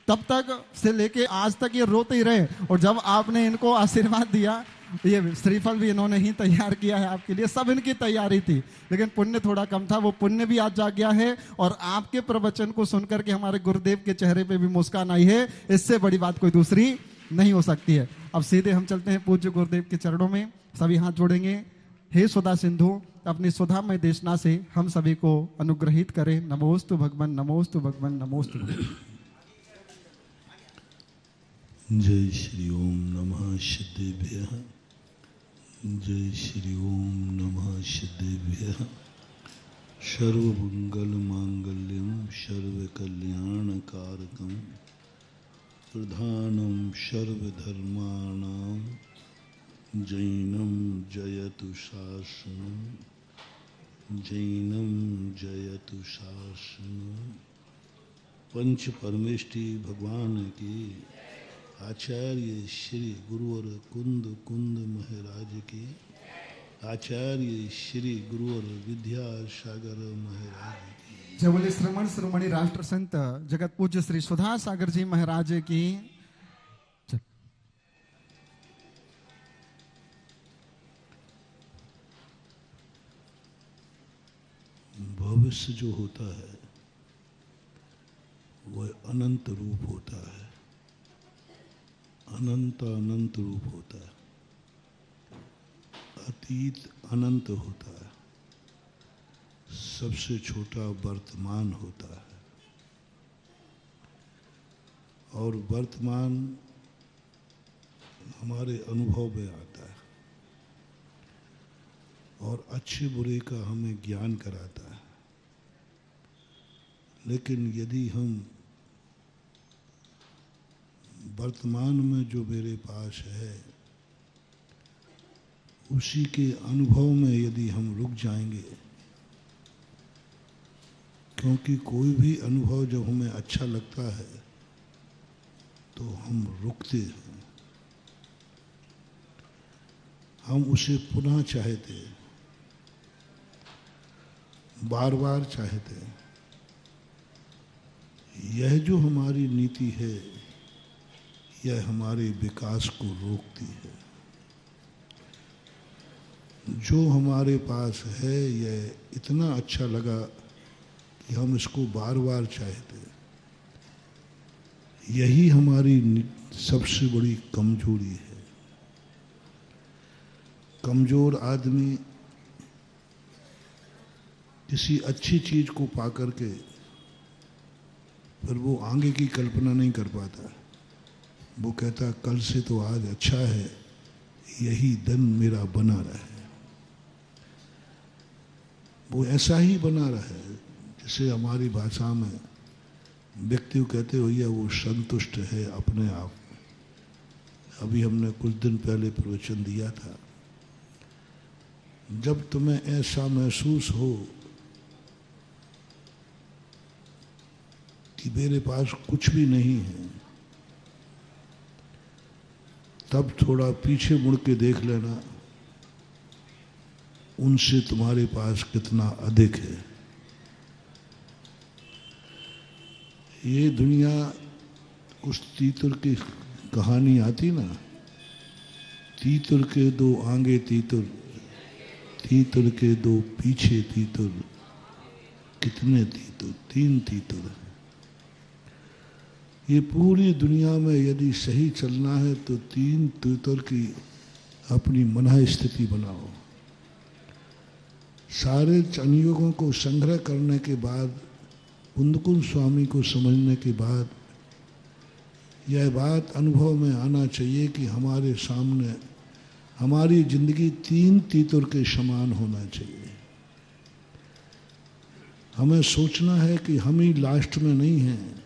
[SPEAKER 2] तब तक से लेके आज तक ये रोते ही रहे। और जब आपने इनको आशीर्वाद दिया, ये श्रीफल भी इन्होंने ही तैयार किया है आपके लिए, सब इनकी तैयारी थी, लेकिन पुण्य थोड़ा कम था। वो पुण्य भी आज जाग गया है और आपके प्रवचन को सुनकर के हमारे गुरुदेव के चेहरे पे भी मुस्कान आई है। इससे बड़ी बात कोई दूसरी नहीं हो सकती है। अब सीधे हम चलते हैं पूज्य गुरुदेव के चरणों में, सभी हाथ जोड़ेंगे। हे सुधा सिंधु अपनी सुधामय देशना से हम सभी को अनुग्रहित करें। नमोस्तु भगवान, नमोस्तु भगवान, नमोस्तु।
[SPEAKER 7] जय श्री ओम नमः सिद्धेभ्यः। जय श्री ओम नमः सिद्धेभ्यः। सर्वमंगल मांगल्यम सर्वकल्याणकारकम प्रधानम सर्वधर्माणां जैनम जयतु शासनम। जैनम जयतु शासनम। पंच परमेष्टि भगवान की आचार्य श्री गुरुवर कुंद महाराज की, आचार्य श्री गुरुवर विद्यासागर महाराज की।
[SPEAKER 2] जय बोले श्रवण शिरोमणि राष्ट्र संत जगत पूज्य श्री सुधा सागर जी महाराज की।
[SPEAKER 7] भविष्य जो होता है वह अनंत रूप होता है, अनंत रूप होता है। अतीत अनंत होता है, सबसे छोटा वर्तमान होता है और वर्तमान हमारे अनुभव में आता है और अच्छे बुरे का हमें ज्ञान कराता है। लेकिन यदि हम वर्तमान में जो मेरे पास है उसी के अनुभव में यदि हम रुक जाएंगे, क्योंकि कोई भी अनुभव जब हमें अच्छा लगता है तो हम रुकते हैं, हम उसे पुनः चाहते हैं, बार बार चाहते हैं। यह जो हमारी नीति है यह हमारे विकास को रोकती है। जो हमारे पास है यह इतना अच्छा लगा कि हम इसको बार बार चाहते हैं। यही हमारी सबसे बड़ी कमजोरी है। कमजोर आदमी किसी अच्छी चीज को पाकर के फिर वो आगे की कल्पना नहीं कर पाता। वो कहता कल से तो आज अच्छा है, यही दिन मेरा बना रहे। वो ऐसा ही बना रहे जैसे हमारी भाषा में व्यक्ति कहते हो या वो संतुष्ट है अपने आप। अभी हमने कुछ दिन पहले प्रवचन दिया था, जब तुम्हें ऐसा महसूस हो कि मेरे पास कुछ भी नहीं है, तब थोड़ा पीछे मुड़ के देख लेना उनसे तुम्हारे पास कितना अधिक है। ये दुनिया उस तीतर की कहानी आती ना, तीतर के दो आगे तीतर, तीतर के दो पीछे तीतर, कितने तीतर? 3 तीतर। ये पूरी दुनिया में यदि सही चलना है तो 3 तीतर की अपनी मन स्थिति बनाओ। सारे संयोगों को संग्रह करने के बाद, कुंदकुंज स्वामी को समझने के बाद यह बात अनुभव में आना चाहिए कि हमारे सामने हमारी जिंदगी 3 तीतुर के समान होना चाहिए। हमें सोचना है कि हम ही लास्ट में नहीं हैं,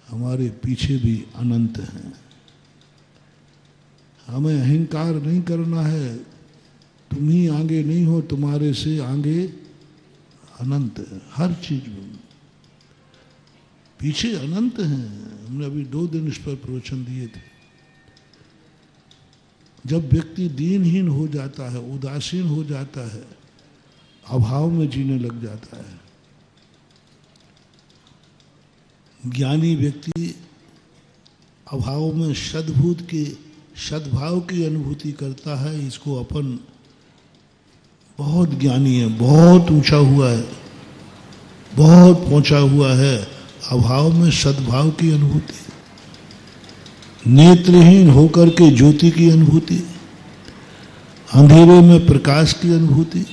[SPEAKER 7] हमारे पीछे भी अनंत हैं। हमें अहंकार नहीं करना है, तुम ही आगे नहीं हो, तुम्हारे से आगे अनंत है। हर चीज में पीछे अनंत हैं। हमने अभी 2 दिन इस पर प्रवचन दिए थे। जब व्यक्ति दीनहीन हो जाता है, उदासीन हो जाता है, अभाव में जीने लग जाता है, ज्ञानी व्यक्ति अभाव में सद्भाव की अनुभूति करता है। इसको अपन बहुत ज्ञानी है, बहुत ऊंचा हुआ है, बहुत पहुंचा हुआ है। अभाव में सद्भाव की अनुभूति, नेत्रहीन होकर के ज्योति की अनुभूति, अंधेरे में प्रकाश की अनुभूति,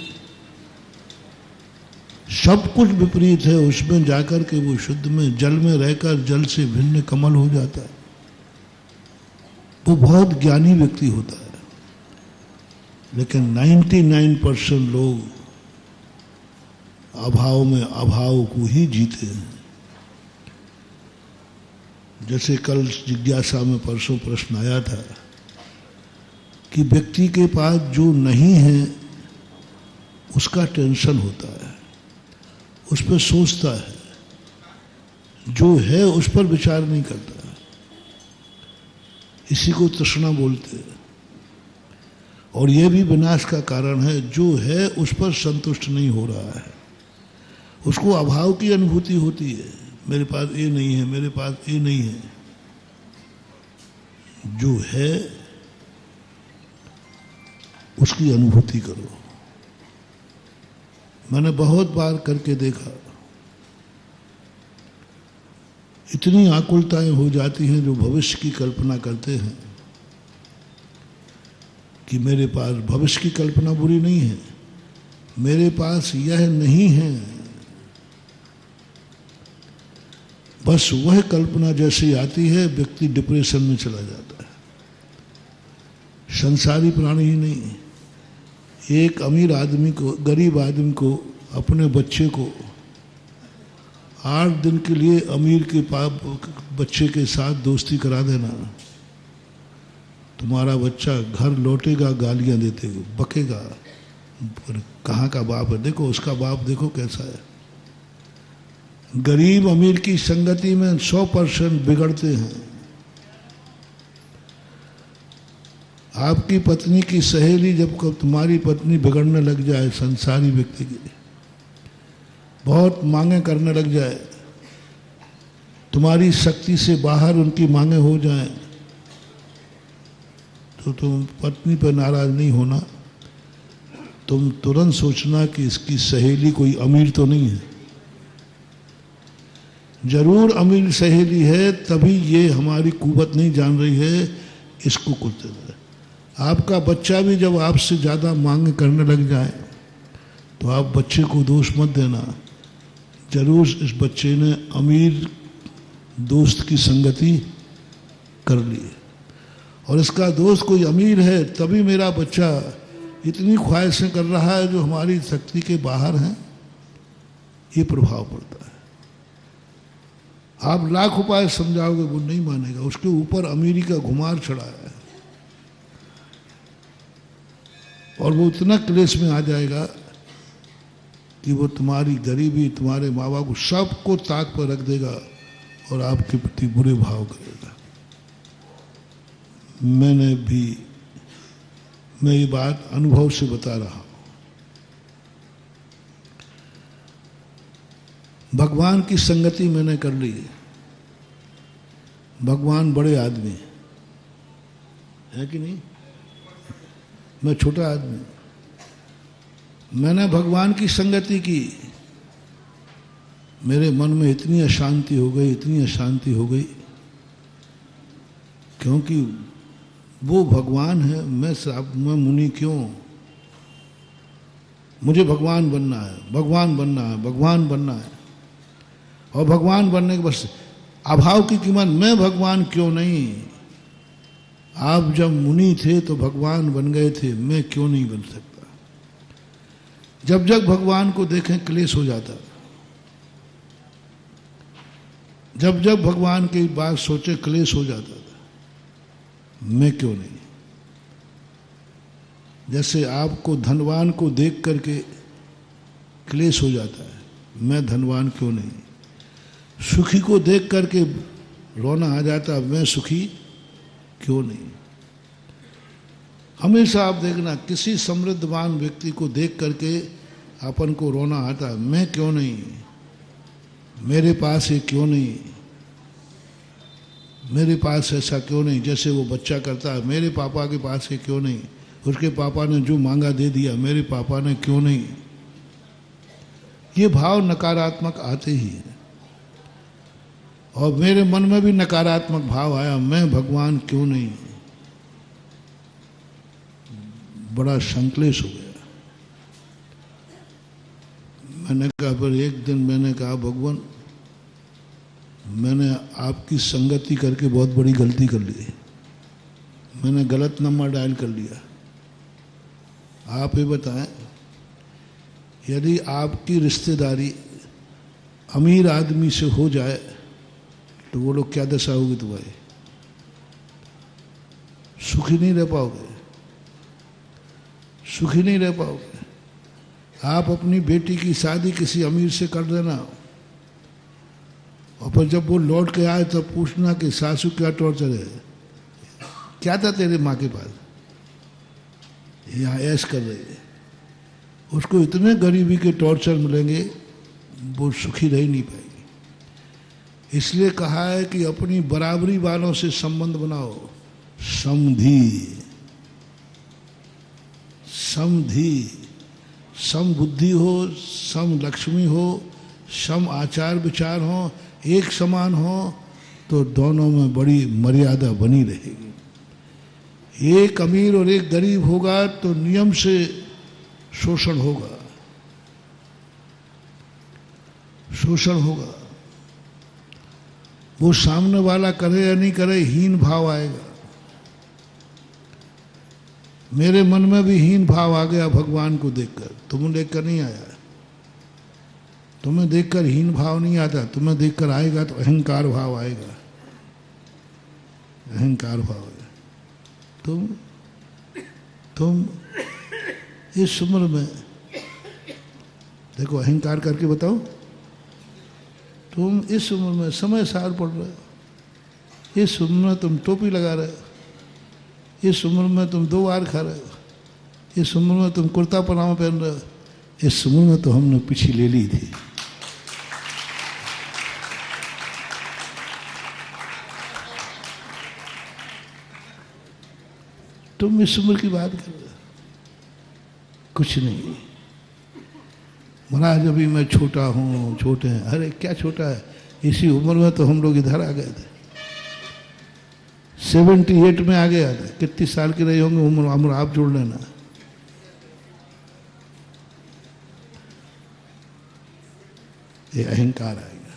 [SPEAKER 7] सब कुछ विपरीत है। उसमें जाकर के वो शुद्ध में, जल में रहकर जल से भिन्न कमल हो जाता है। वो बहुत ज्ञानी व्यक्ति होता है। लेकिन 99% लोग अभाव में अभाव को ही जीते हैं। जैसे कल जिज्ञासा में परसों प्रश्न आया था कि व्यक्ति के पास जो नहीं है उसका टेंशन होता है, उस पर सोचता है, जो है उस पर विचार नहीं करता। इसी को तृष्णा बोलते हैं। और यह भी विनाश का कारण है। जो है उस पर संतुष्ट नहीं हो रहा है, उसको अभाव की अनुभूति होती है। मेरे पास ये नहीं है, मेरे पास ये नहीं है। जो है उसकी अनुभूति करो। मैंने बहुत बार करके देखा, इतनी आकुलताएं हो जाती हैं जो भविष्य की कल्पना करते हैं कि मेरे पास भविष्य की कल्पना बुरी नहीं है, मेरे पास यह नहीं है। बस वह कल्पना जैसी आती है, व्यक्ति डिप्रेशन में चला जाता है। संसारी प्राणी ही नहीं, एक अमीर आदमी को, गरीब आदमी को, अपने बच्चे को 8 दिन के लिए अमीर के बच्चे के साथ दोस्ती करा देना, तुम्हारा बच्चा घर लौटेगा गालियां देते हुए, बकेगा, पर कहाँ का बाप है, देखो उसका बाप देखो कैसा है। गरीब अमीर की संगति में 100% बिगड़ते हैं। आपकी पत्नी की सहेली जब तुम्हारी पत्नी बिगड़ने लग जाए, संसारी व्यक्ति की बहुत मांगे करने लग जाए, तुम्हारी शक्ति से बाहर उनकी मांगे हो जाएं, तो तुम पत्नी पर नाराज नहीं होना। तुम तुरंत सोचना कि इसकी सहेली कोई अमीर तो नहीं है। जरूर अमीर सहेली है, तभी ये हमारी कुवत नहीं जान रही है, इसको कुछ है। आपका बच्चा भी जब आपसे ज़्यादा मांग करने लग जाए तो आप बच्चे को दोष मत देना। जरूर इस बच्चे ने अमीर दोस्त की संगति कर ली और इसका दोस्त कोई अमीर है, तभी मेरा बच्चा इतनी ख्वाहिशें कर रहा है जो हमारी शक्ति के बाहर हैं। ये प्रभाव पड़ता है। आप लाख उपाय समझाओगे वो नहीं मानेगा, उसके ऊपर अमीरी का घुमार चढ़ा है और वो इतना क्लेश में आ जाएगा कि वो तुम्हारी गरीबी, तुम्हारे माँ बाप को सबको ताक पर रख देगा और आपके प्रति बुरे भाव करेगा। मैं ये बात अनुभव से बता रहा हूं। भगवान की संगति मैंने कर ली। भगवान बड़े आदमी है कि नहीं, मैं छोटा आदमी। मैंने भगवान की संगति की, मेरे मन में इतनी अशांति हो गई, इतनी अशांति हो गई, क्योंकि वो भगवान है, मैं मुनि क्यों। मुझे भगवान बनना है, भगवान बनना है, भगवान बनना है। और भगवान बनने के बस अभाव की कीमत, मैं भगवान क्यों नहीं। आप जब मुनि थे तो भगवान बन गए थे, मैं क्यों नहीं बन सकता। जब जब भगवान को देखें क्लेश हो जाता, जब जब भगवान की बात सोचे क्लेश हो जाता था, मैं क्यों नहीं। जैसे आपको धनवान को देख करके क्लेश हो जाता है, मैं धनवान क्यों नहीं। सुखी को देख करके रोना आ जाता, मैं सुखी क्यों नहीं। हमेशा आप देखना, किसी समृद्धवान व्यक्ति को देख करके अपन को रोना आता, मैं क्यों नहीं, मेरे पास ये क्यों नहीं, मेरे पास ऐसा क्यों नहीं। जैसे वो बच्चा करता है, मेरे पापा के पास ये क्यों नहीं, उसके पापा ने जो मांगा दे दिया, मेरे पापा ने क्यों नहीं। ये भाव नकारात्मक आते ही हैं। और मेरे मन में भी नकारात्मक भाव आया, मैं भगवान क्यों नहीं। बड़ा संक्लेश हो गया। मैंने कहा, पर एक दिन मैंने कहा, भगवान मैंने आपकी संगति करके बहुत बड़ी गलती कर ली, मैंने गलत नंबर डायल कर लिया। आप ये बताएं, यदि आपकी रिश्तेदारी अमीर आदमी से हो जाए तो वो लोग क्या दशा होगी तुम्हारी। सुखी नहीं रह पाओगे, सुखी नहीं रह पाओगे। आप अपनी बेटी की शादी किसी अमीर से कर देना, और फिर जब वो लौट के आए तब पूछना कि सासू क्या टॉर्चर है, क्या था तेरे माँ के पास, यहाँ ऐश कर रही है। उसको इतने गरीबी के टॉर्चर मिलेंगे, वो सुखी रह नहीं पाएगी। इसलिए कहा है कि अपनी बराबरी वालों से संबंध बनाओ। समधि, समधि, सम बुद्धि हो, सम लक्ष्मी हो, सम आचार विचार हो, एक समान हो, तो दोनों में बड़ी मर्यादा बनी रहेगी। एक अमीर और एक गरीब होगा तो नियम से शोषण होगा, शोषण होगा। वो सामने वाला करे या नहीं करे, हीन भाव आएगा। मेरे मन में भी हीन भाव आ गया भगवान को देखकर। तुम्हें देखकर नहीं आया, तुम्हें देखकर हीन भाव नहीं आता, तुम्हें देखकर आएगा तो अहंकार भाव आएगा, अहंकार भाव है। तुम इस उम्र में देखो, अहंकार करके बताओ, तुम इस उम्र में समय सार पड़ रहे हो, इस उम्र में तुम टोपी लगा रहे हो, इस उम्र में तुम 2 बार खा रहे हो, इस उम्र में तुम कुर्ता पजामा पहन रहे हो, इस उम्र में तो हमने पीछे ले ली थी। तुम इस उम्र की बात कर रहे हो, कुछ नहीं। महाराज अभी मैं छोटा हूँ, छोटे हैं। अरे क्या छोटा है, इसी उम्र में तो हम लोग इधर आ गए थे, 78 में आ गया था। कितनी साल के रहे होंगे उम्र आप जोड़ लेना। ये अहंकार आएगा,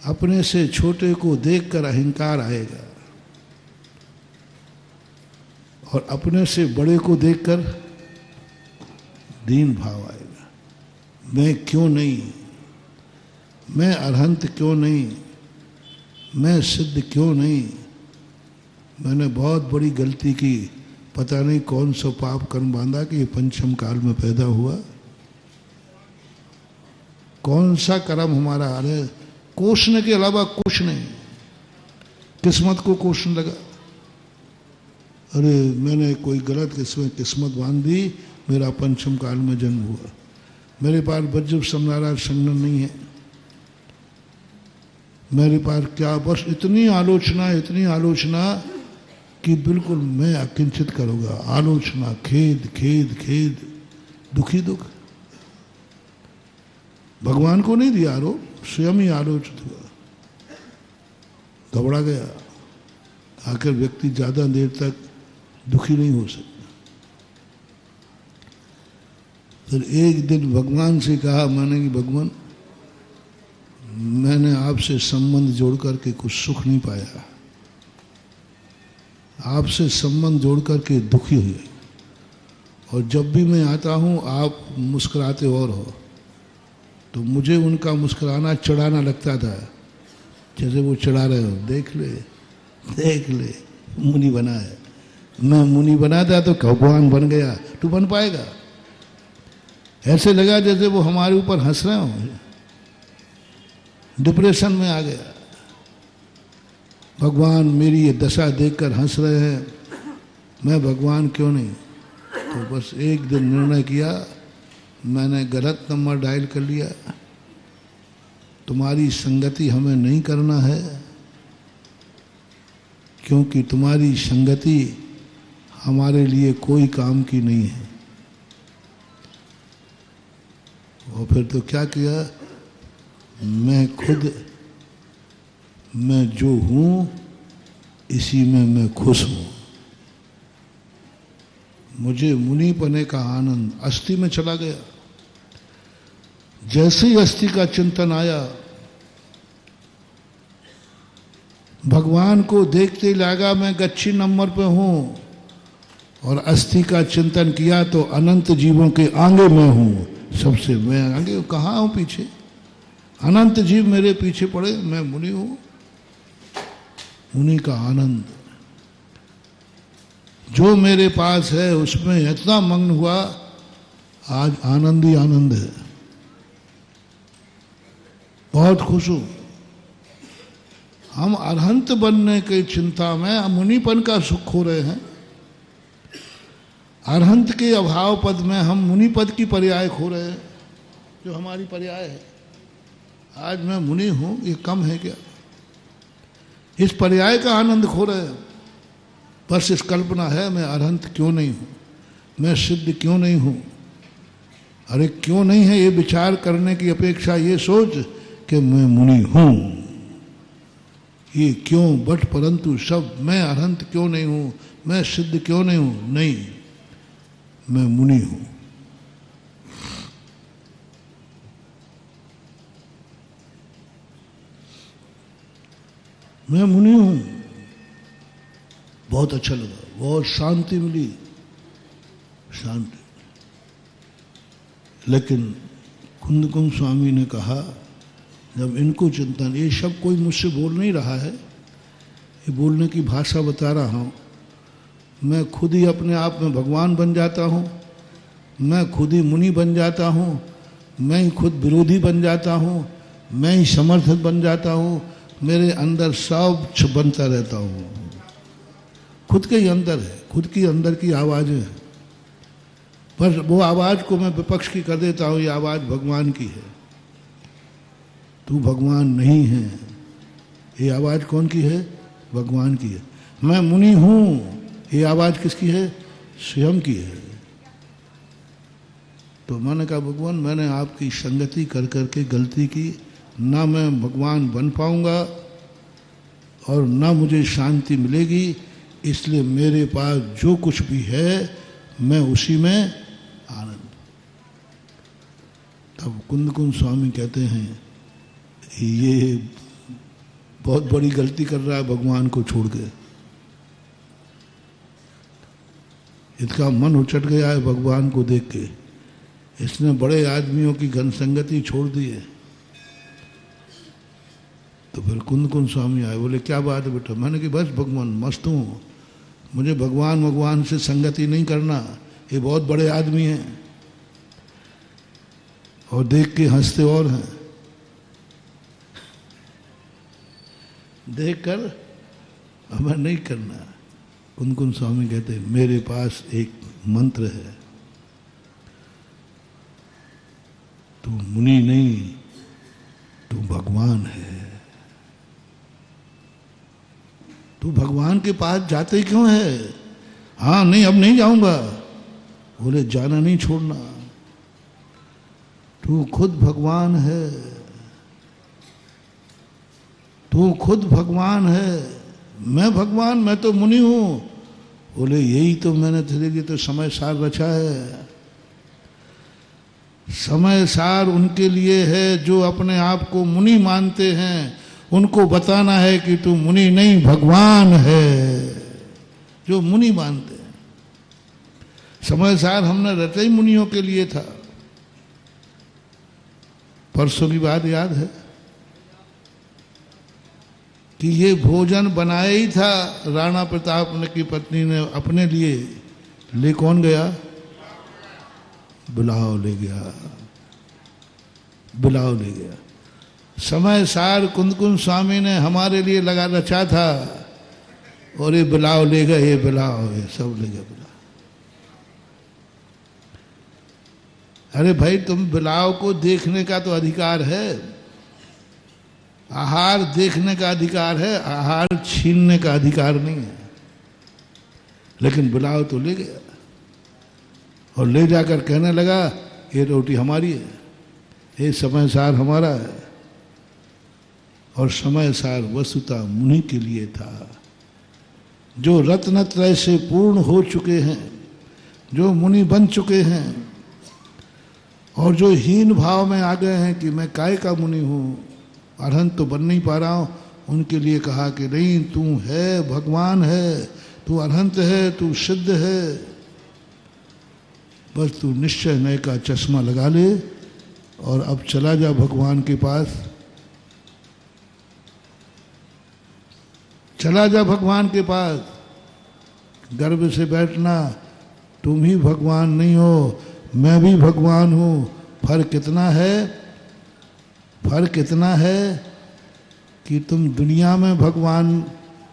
[SPEAKER 7] अपने से छोटे को देखकर अहंकार आएगा, और अपने से बड़े को देखकर दीन भाव आएगा। मैं क्यों नहीं, मैं अरहंत क्यों नहीं, मैं सिद्ध क्यों नहीं। मैंने बहुत बड़ी गलती की, पता नहीं कौन सा पाप कर्म बांधा कि ये पंचम काल में पैदा हुआ। कौन सा कर्म हमारा, अरे कोसने के अलावा कुछ नहीं। किस्मत को कोसने लगा, अरे मैंने कोई गलत किस्मत बांध दी, मेरा पंचम काल में जन्म हुआ, मेरे पास वज्र समनारा संगन नहीं है, मेरे पास क्या, बस इतनी आलोचना कि बिल्कुल मैं अकिंचित करूँगा। आलोचना, खेद खेद खेद, दुखी दुख। भगवान को नहीं दिया आरोप, स्वयं ही आलोचित हुआ, घबरा गया। आखिर व्यक्ति ज्यादा देर तक दुखी नहीं हो सकता। फिर एक दिन भगवान से कहा मैंने कि भगवान, मैंने आपसे संबंध जोड़ करके कुछ सुख नहीं पाया, आपसे संबंध जोड़ करके दुखी हुए, और जब भी मैं आता हूँ आप मुस्कुराते और हो, तो मुझे उनका मुस्कुराना चढ़ाना लगता था, जैसे वो चढ़ा रहे हो, देख ले देख ले मुनि बना है। मैं मुनि बना था तो भगवान बन गया, तू बन पाएगा? ऐसे लगा जैसे वो हमारे ऊपर हंस रहे हो, डिप्रेशन में आ गया। भगवान मेरी ये दशा देखकर हंस रहे हैं, मैं भगवान क्यों नहीं? तो बस एक दिन निर्णय किया, मैंने गलत नंबर डायल कर लिया, तुम्हारी संगति हमें नहीं करना है, क्योंकि तुम्हारी संगति हमारे लिए कोई काम की नहीं है। और फिर तो क्या किया, मैं जो हूं इसी में मैं खुश हूं। मुझे मुनि बने का आनंद अस्थि में चला गया। जैसे ही अस्थि का चिंतन आया, भगवान को देखते लगा मैं गच्छी नंबर पे हूं, और अस्थि का चिंतन किया तो अनंत जीवों के आगे मैं हूं, सबसे मैं आगे कहाँ हूं, पीछे अनंत जीव मेरे पीछे पड़े, मैं मुनि हूं। मुनि का आनंद जो मेरे पास है उसमें इतना मग्न हुआ, आज आनंद ही आनंद है, बहुत खुश हूं। हम अरहंत बनने की चिंता में मुनिपन का सुख खो रहे हैं। अरहंत के अभाव पद में हम मुनि पद की पर्याय खो रहे हैं, जो हमारी पर्याय है। आज मैं मुनि हूं, ये कम है क्या? इस पर्याय का आनंद खो रहे हैं। बस इस कल्पना है, मैं अरहंत क्यों नहीं हूं, मैं सिद्ध क्यों नहीं हूं। अरे क्यों नहीं है ये विचार करने की अपेक्षा ये सोच कि मैं मुनि हूं, ये क्यों बट परंतु सब, मैं अरहंत क्यों नहीं हूं, मैं सिद्ध क्यों नहीं हूं, नहीं, मैं मुनि हूं। मैं मुनि हूं। बहुत अच्छा लगा, बहुत शांति मिली, शांति। लेकिन कुंदकुंद स्वामी ने कहा, जब इनको चिंतन, ये सब कोई मुझसे बोल नहीं रहा है, ये बोलने की भाषा बता रहा हूं, मैं खुद ही अपने आप में भगवान बन जाता हूं, मैं खुद ही मुनि बन जाता हूं, मैं ही खुद विरोधी बन जाता हूं, मैं ही समर्थक बन जाता हूं, मेरे अंदर सब बनता रहता हूं। खुद के ही अंदर है, खुद की अंदर की आवाज़ें हैं, पर वो आवाज़ को मैं विपक्ष की कर देता हूं, ये आवाज़ भगवान की है। तू भगवान नहीं है, ये आवाज़ कौन की है? भगवान की है। मैं मुनि हूं, ये आवाज़ किसकी है? स्वयं की है। तो मैंने कहा भगवान, मैंने आपकी संगति कर करके गलती की, ना मैं भगवान बन पाऊंगा और ना मुझे शांति मिलेगी, इसलिए मेरे पास जो कुछ भी है मैं उसी में आनंद। तब कुंदकुंद स्वामी कहते हैं ये बहुत बड़ी गलती कर रहा है भगवान को छोड़ के, इसका मन उचट गया है भगवान को देख के, इसने बड़े आदमियों की घनसंगति छोड़ दी है। तो फिर कुंदकुंद स्वामी आए, बोले क्या बात है बेटा? मैंने कि बस भगवान मस्त हूँ, मुझे भगवान से संगति नहीं करना, ये बहुत बड़े आदमी हैं, और देख के हंसते और हैं, देख कर हमें नहीं करना। कुंदकुंद स्वामी कहते हैं मेरे पास एक मंत्र है, तू मुनि नहीं, तू भगवान है। तू भगवान के पास जाते क्यों है? हाँ नहीं, अब नहीं जाऊंगा। बोले जाना नहीं छोड़ना, तू खुद भगवान है, तू खुद भगवान है। मैं भगवान, मैं तो मुनि हूं। बोले यही तो मैंने तेरे लिए तो समय सार रचा है। समय सार उनके लिए है जो अपने आप को मुनि मानते हैं। उनको बताना है कि तू मुनि नहीं भगवान है, जो मुनि मानते हैं। समय सार हमने रचा ही मुनियों के लिए था। परसों की बात याद है कि ये भोजन बनाया ही था राणा प्रताप ने की पत्नी ने अपने लिए। ले कौन गया? बुलाओ ले गया, बुलाओ ले गया। समय सार कुंदकुंद स्वामी ने हमारे लिए लगा रचा था, और ये बुलाओ ले गए, ये बुलाओ, ये सब ले गए बुलाओ। अरे भाई, तुम बुलाओ को देखने का तो अधिकार है, आहार देखने का अधिकार है, आहार छीनने का अधिकार नहीं है। लेकिन बुलाओ तो ले गया, और ले जाकर कहने लगा ये रोटी हमारी है, ये समय सार हमारा है। और समय सार वस्तुतः मुनि के लिए था, जो रत्नत्रय से पूर्ण हो चुके हैं, जो मुनि बन चुके हैं, और जो हीन भाव में आ गए हैं कि मैं काय का मुनि हूँ, अरहंत तो बन नहीं पा रहा हूँ। उनके लिए कहा कि नहीं, तू है भगवान है, तू अरहंत है, तू सिद्ध है। बस तू निश्चय नय का चश्मा लगा ले और अब चला जा भगवान के पास, चला जा भगवान के पास। गर्व से बैठना, तुम ही भगवान नहीं हो, मैं भी भगवान हूँ। फर्क कितना है? फर्क इतना है कि तुम दुनिया में भगवान,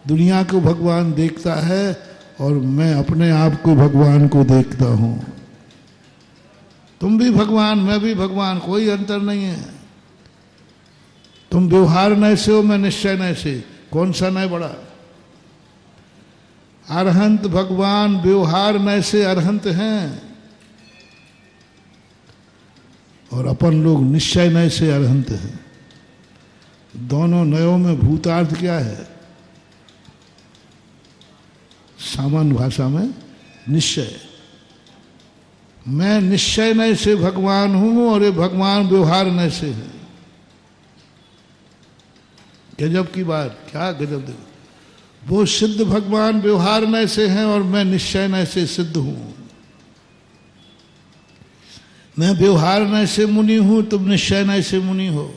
[SPEAKER 7] दुनिया को भगवान देखता है, और मैं अपने आप को भगवान को देखता हूँ। तुम भी भगवान, मैं भी भगवान, कोई अंतर नहीं है। तुम व्यवहार नय से हो, मैं निश्चय नय से। कौन सा नय बड़ा? अरहंत भगवान व्यवहार नय से अरहंत हैं, और अपन लोग निश्चय नय से अरहंत हैं। दोनों नयों में भूतार्थ क्या है? सामान्य भाषा में निश्चय। मैं निश्चय नय से भगवान हूं, और ये भगवान व्यवहार नय से है। गजब की बात, क्या गजब! देखो, वो सिद्ध भगवान व्यवहार नय से हैं, और मैं निश्चय नय से सिद्ध हूं। मैं व्यवहार नय से मुनि हूं, तुम निश्चय नय से मुनि हो।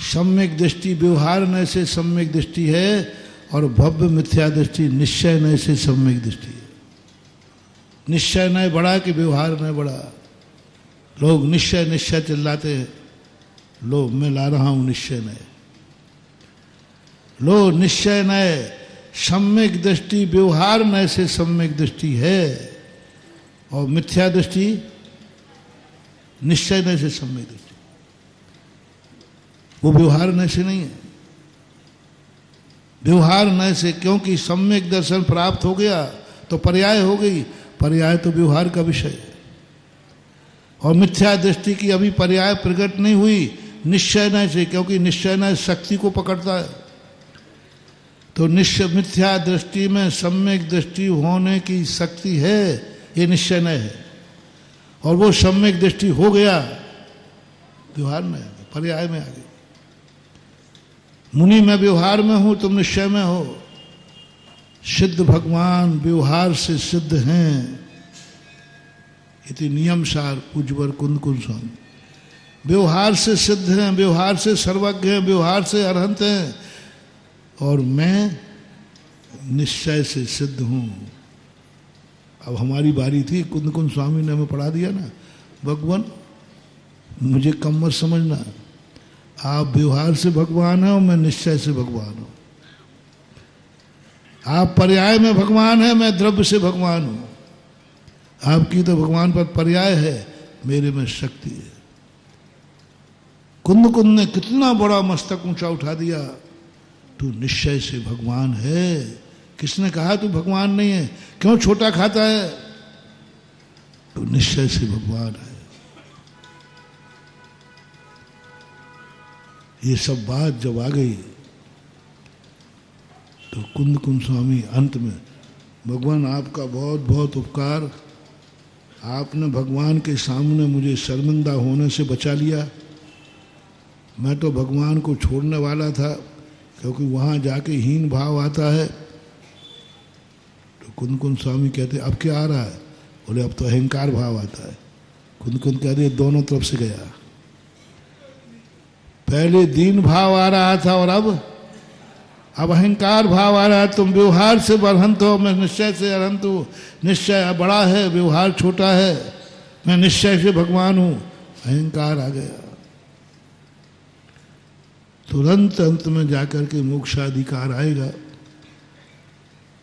[SPEAKER 7] सम्यक दृष्टि व्यवहार नय से सम्यक दृष्टि है, और भव्य मिथ्या दृष्टि निश्चय नय से सम्यक दृष्टि है। निश्चय नय बड़ा कि व्यवहार नय बड़ा? लोग निश्चय निश्चय चिल्लाते हैं। लो, मैं ला रहा हूं निश्चय नय। लो, निश्चय नय सम्यक दृष्टि व्यवहार नय से सम्यक दृष्टि है, और मिथ्या दृष्टि निश्चय नय से सम्यक दृष्टि। वो व्यवहार नय से नहीं है। व्यवहार नय से, क्योंकि सम्यक दर्शन प्राप्त हो गया तो पर्याय हो गई। पर्याय तो व्यवहार का विषय है, और मिथ्या दृष्टि की अभी पर्याय प्रकट नहीं हुई निश्चय नय से, क्योंकि निश्चय नय शक्ति को पकड़ता है। तो निश्चय मिथ्या दृष्टि में सम्यक दृष्टि होने की शक्ति है, ये निश्चय नय है। और वो सम्यक दृष्टि हो गया, व्यवहार में पर्याय में आ गई। मुनि मैं व्यवहार में हूं, तुम निश्चय में हो। सिद्ध भगवान व्यवहार से सिद्ध हैं, इति नियम सार पूज्यवर कुंदकुंद स्वामी। व्यवहार से सिद्ध हैं, व्यवहार से सर्वज्ञ हैं, व्यवहार से अरहंत हैं, और मैं निश्चय से सिद्ध हूं। अब हमारी बारी थी, कुंदकुंद स्वामी ने हमें पढ़ा दिया ना, भगवान मुझे कम मत समझना, आप व्यवहार से भगवान हैं और मैं निश्चय से भगवान हूं। आप पर्याय में भगवान हैं, मैं द्रव्य से भगवान हूं। आपकी तो भगवान पर पर्याय है, मेरे में शक्ति है। कुंदकुंद ने कितना बड़ा मस्तक ऊंचा उठा दिया। तू निश्चय से भगवान है। किसने कहा तू भगवान नहीं है? क्यों छोटा खाता है? तू निश्चय से भगवान है। ये सब बात जब आ गई तो कुंदकुंद स्वामी अंत में, भगवान आपका बहुत बहुत उपकार, आपने भगवान के सामने मुझे शर्मिंदा होने से बचा लिया। मैं तो भगवान को छोड़ने वाला था, क्योंकि वहाँ जाके हीन भाव आता है। तो कुंद कुंद स्वामी कहते अब क्या आ रहा है? बोले अब तो अहंकार भाव आता है। कुंद कुंद कहते दोनों तरफ से गया। पहले दीन भाव आ रहा था और अब अहंकार भाव आ रहा है। तुम व्यवहार से बरहंत हो, मैं निश्चय से अरहंत हूँ। निश्चय बड़ा है, व्यवहार छोटा है। मैं निश्चय से भगवान हूँ। अहंकार आ गया। तुरंत अंत में जाकर के मोक्षाधिकार आएगा।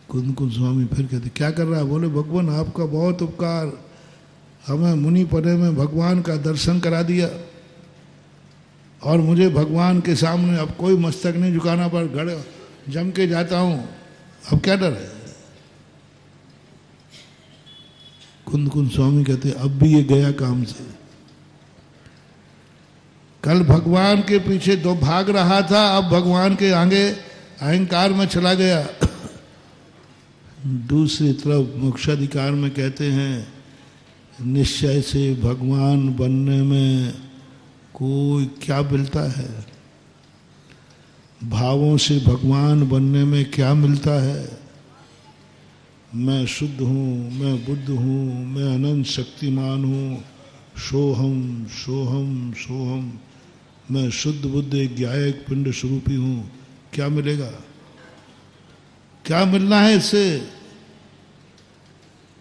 [SPEAKER 7] कुंद कुंद स्वामी फिर कहते क्या कर रहा है? बोले भगवान आपका बहुत उपकार, हमें मुनि पदे में भगवान का दर्शन करा दिया और मुझे भगवान के सामने अब कोई मस्तक नहीं झुकाना, पर गड़ जम के जाता हूं। अब क्या डर है? कुंद कुंद स्वामी कहते अब भी ये गया काम से। कल भगवान के पीछे दो भाग रहा था, अब भगवान के आगे अहंकार में चला गया। दूसरी तरफ मोक्षाधिकार में कहते हैं निश्चय से भगवान बनने में कोई क्या मिलता है? भावों से भगवान बनने में क्या मिलता है? मैं शुद्ध हूँ, मैं बुद्ध हूँ, मैं अनंत शक्तिमान हूँ। सोहम सोहम सोहम, मैं शुद्ध बुद्ध एक ज्ञायक पिंड स्वरूपी हूँ। क्या मिलेगा? क्या मिलना है इससे?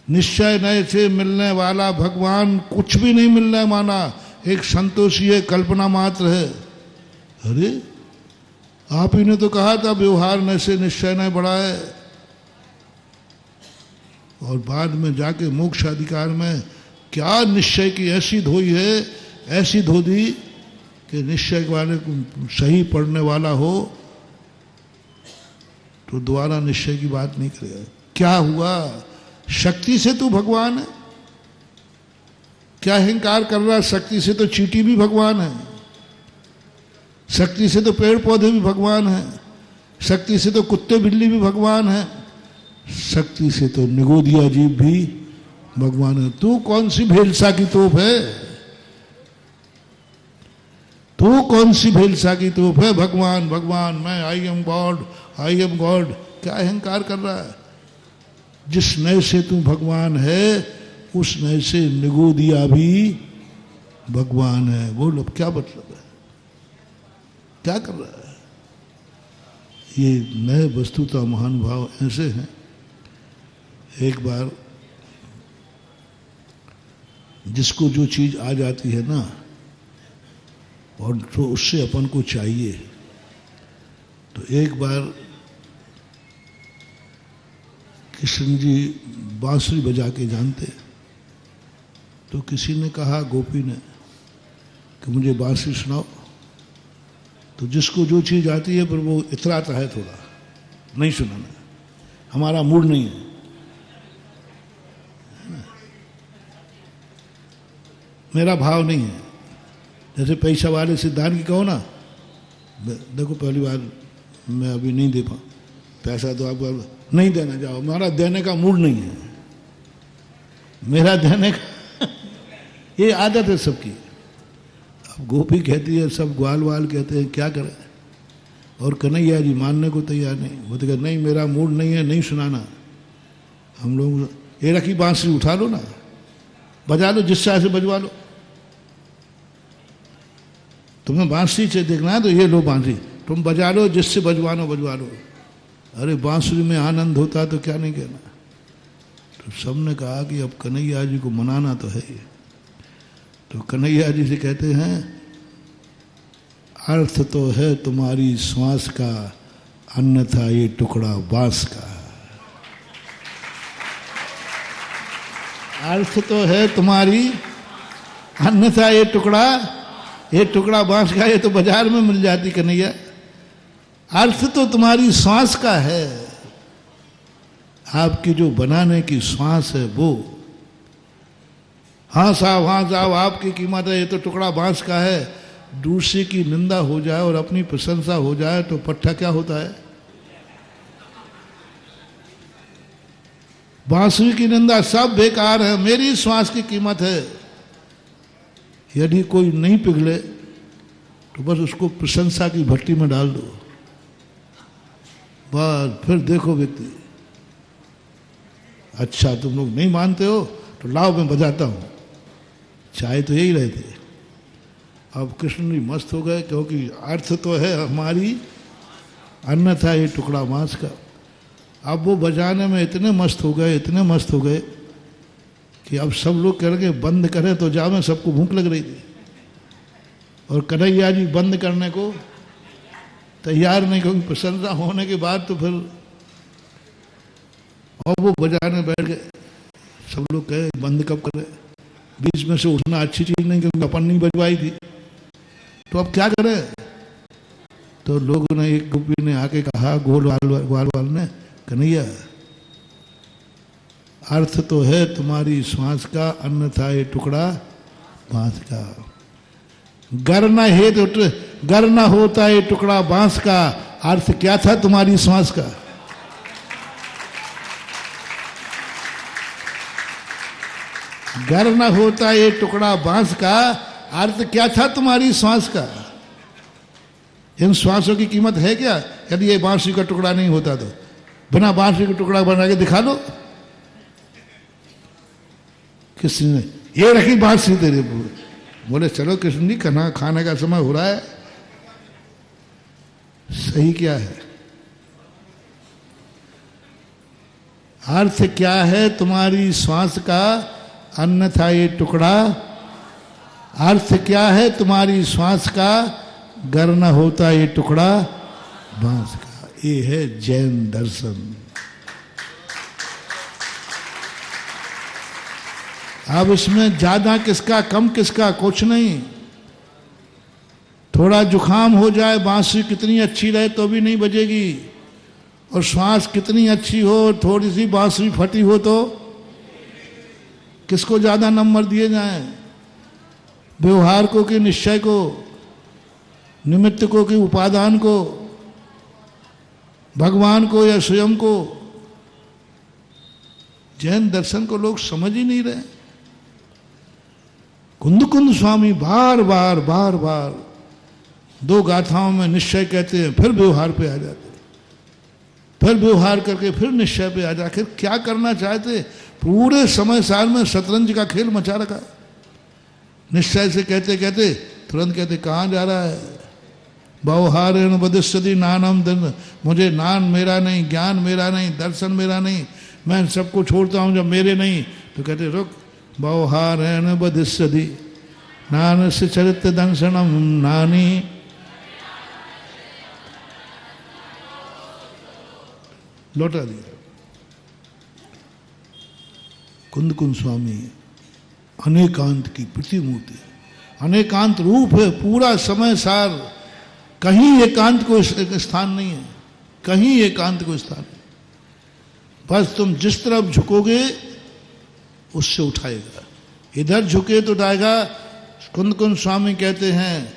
[SPEAKER 7] निश्चय नए से मिलने वाला भगवान कुछ भी नहीं मिलने माना, एक संतोषी है, कल्पना मात्र है। अरे आप ही ने तो कहा था व्यवहार न से निश्चय न बड़ा है। और बाद में जाके मोक्ष अधिकार में क्या निश्चय की ऐसी धोई है, ऐसी धो दी कि निश्चय वाले को सही पढ़ने वाला हो तो दोबारा निश्चय की बात नहीं करेगा। क्या हुआ? शक्ति से तू भगवान है। क्या अहंकार कर रहा? शक्ति से तो चींटी भी भगवान है, शक्ति से तो पेड़ पौधे भी भगवान है, शक्ति से तो कुत्ते बिल्ली भी भगवान है, शक्ति से तो निगोदिया जीव भी भगवान है। तू कौन सी भेलसा की तोप है? तू कौन सी भेलसा की तोप है? भगवान भगवान, मैं I am God, I am God. क्या अहंकार कर रहा है? जिस नए से तू भगवान है उस नए से निगोदिया भी भगवान है। बोलो क्या मतलब है? क्या कर रहा है? ये नए वस्तुतः महानुभाव ऐसे हैं। एक बार जिसको जो चीज आ जाती है ना, और तो उससे अपन को चाहिए, तो एक बार कृष्ण जी बांसुरी बजा के जानते, तो किसी ने कहा गोपी ने कि मुझे बांसुरी सुनाओ। तो जिसको जो चीज आती है पर वो इतराता है, थोड़ा नहीं सुनाना, हमारा मूड नहीं है। मेरा भाव नहीं है। जैसे पैसा वाले सिद्धांत की कहो ना, देखो पहली बार मैं अभी नहीं दे पाऊँ पैसा, तो आप नहीं देना, जाओ, हमारा देने का मूड नहीं है, मेरा देने का ये आदत है सबकी। अब गोपी कहती है, सब ग्वाल वाल कहते हैं क्या करें, और कन्हैया जी मानने को तैयार नहीं। वो तो कहते नहीं मेरा मूड नहीं है, नहीं सुनाना। हम लोग ये रखी बांसुरी उठा लो ना, बजा लो, जिस चाहे से बजवा लो। तुम्हें बांसुरी से देखना है तो ये लो बांसुरी, तुम बजा लो, जिससे बजवानो बजवा लो। अरे बांसुरी में आनंद होता तो क्या नहीं कहना। तो सबने कहा कि अब कन्हैया जी को मनाना तो है ही। तो कन्हैया जी से कहते हैं, अर्थ तो है तुम्हारी श्वास का, अन्यथा ये टुकड़ा बांस का। अर्थ तो है तुम्हारी, अन्यथा ये टुकड़ा बांस का। ये तो बाजार में मिल जाती कन्हैया। अर्थ तो तुम्हारी श्वास का है, आपकी जो बनाने की श्वास है वो। हाँ साहब आपकी कीमत है, ये तो टुकड़ा बांस का है। दूसरे की निंदा हो जाए और अपनी प्रशंसा हो जाए तो पट्टा क्या होता है? बांसुरी की निंदा सब बेकार है, मेरी श्वास की कीमत है। यदि कोई नहीं पिघले तो बस उसको प्रशंसा की भट्टी में डाल दो, बस फिर देखो व्यक्ति, अच्छा तुम लोग नहीं मानते हो तो लाओ मैं बजाता हूं। चाहे तो यही रहते। अब कृष्ण जी मस्त हो गए, क्योंकि अर्थ तो है हमारी, अन्यथा ये टुकड़ा मांस का। अब वो बजाने में इतने मस्त हो गए, इतने मस्त हो गए कि अब सब लोग कह रहे बंद करें तो जा, में सबको भूख लग रही थी। और कन्हैया जी बंद करने को तैयार नहीं, क्योंकि प्रसन्नता होने के बाद तो फिर और वो बजाने बैठ गए। सब लोग कहे बंद कब करें, बीच में से उठना अच्छी चीज नहीं, क्योंकि अपन नहीं बजवाई थी, तो अब क्या करें। तो लोगों ने, एक गोपी ने आके कहा, ग्वाल ने, कन्हैया अर्थ तो है तुम्हारी श्वास का, अन्यथा ये टुकड़ा बांस का। गर न होता ये टुकड़ा बांस का, अर्थ क्या था तुम्हारी श्वास का। गर न होता ये टुकड़ा बांस का, अर्थ क्या था तुम्हारी श्वास का। इन श्वासों की कीमत है क्या? यदि ये बांसुरी का टुकड़ा नहीं होता तो बिना बांसुरी का टुकड़ा बना के दिखा दो। किसी ने ये रखी बांसुरी तेरे, बोले चलो कृष्ण जी खाने का समय हो रहा है। सही क्या है? अर्थ क्या है तुम्हारी श्वास का, अन्यथा ये टुकड़ा। अर्थ क्या है तुम्हारी श्वास का, गर न होता ये टुकड़ा बांस का। ये है जैन दर्शन। अब इसमें ज्यादा किसका कम किसका कुछ नहीं। थोड़ा जुखाम हो जाए, बांसुरी कितनी अच्छी रहे तो भी नहीं बजेगी, और श्वास कितनी अच्छी हो, थोड़ी सी बांसुरी फटी हो तो किसको ज्यादा नंबर दिए जाएं? व्यवहार को कि निश्चय को, निमित्त को कि उपादान को, भगवान को या स्वयं को। जैन दर्शन को लोग समझ ही नहीं रहे। कुंद स्वामी बार बार दो गाथाओं में निश्चय कहते हैं, फिर व्यवहार पे आ जाते, फिर व्यवहार करके फिर निश्चय पे आ जाकर क्या करना चाहते। पूरे समय साल में शतरंज का खेल मचा रखा। निश्चय से कहते कहते तुरंत कहते कहाँ जा रहा है। व्यवहारेण वदिष्यति नानम दिन, मुझे नान मेरा नहीं, ज्ञान मेरा नहीं, दर्शन मेरा नहीं, मैं सबको छोड़ता हूँ जब मेरे नहीं। तो कहते रुक, व्यवहारेण वदिष्यति नान से चरित्र दंशनम नानी। लौटा दिया। कुंद स्वामी अनेकांत की प्रतिमूर्ति, अनेकांत रूप है। पूरा समय सार कहीं एकांत को स्थान नहीं है, कहीं एकांत को स्थान नहीं। बस तुम जिस तरफ झुकोगे उससे उठाएगा। इधर झुके तो उठाएगा। कुंद स्वामी कहते हैं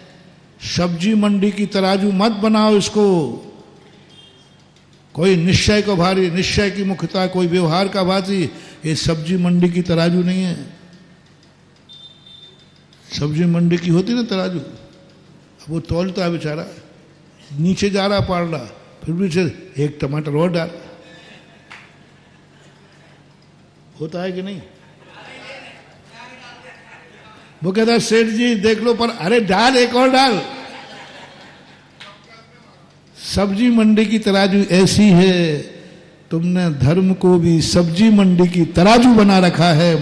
[SPEAKER 7] सब्जी मंडी की तराजू मत बनाओ इसको। कोई निश्चय को भारी, निश्चय की मुख्यता, कोई व्यवहार का भारी। ये सब्जी मंडी की तराजू नहीं है। सब्जी मंडी की होती ना तराजू, अब वो तौलता है बेचारा, नीचे जा रहा पाड़ रहा, फिर भी एक टमाटर और डाल। होता है कि नहीं? वो कहता है सेठ जी देख लो, पर अरे डाल, एक और डाल। सब्जी मंडी की तराजू ऐसी है, तुमने धर्म को भी सब्जी मंडी की तराजू बना रखा है।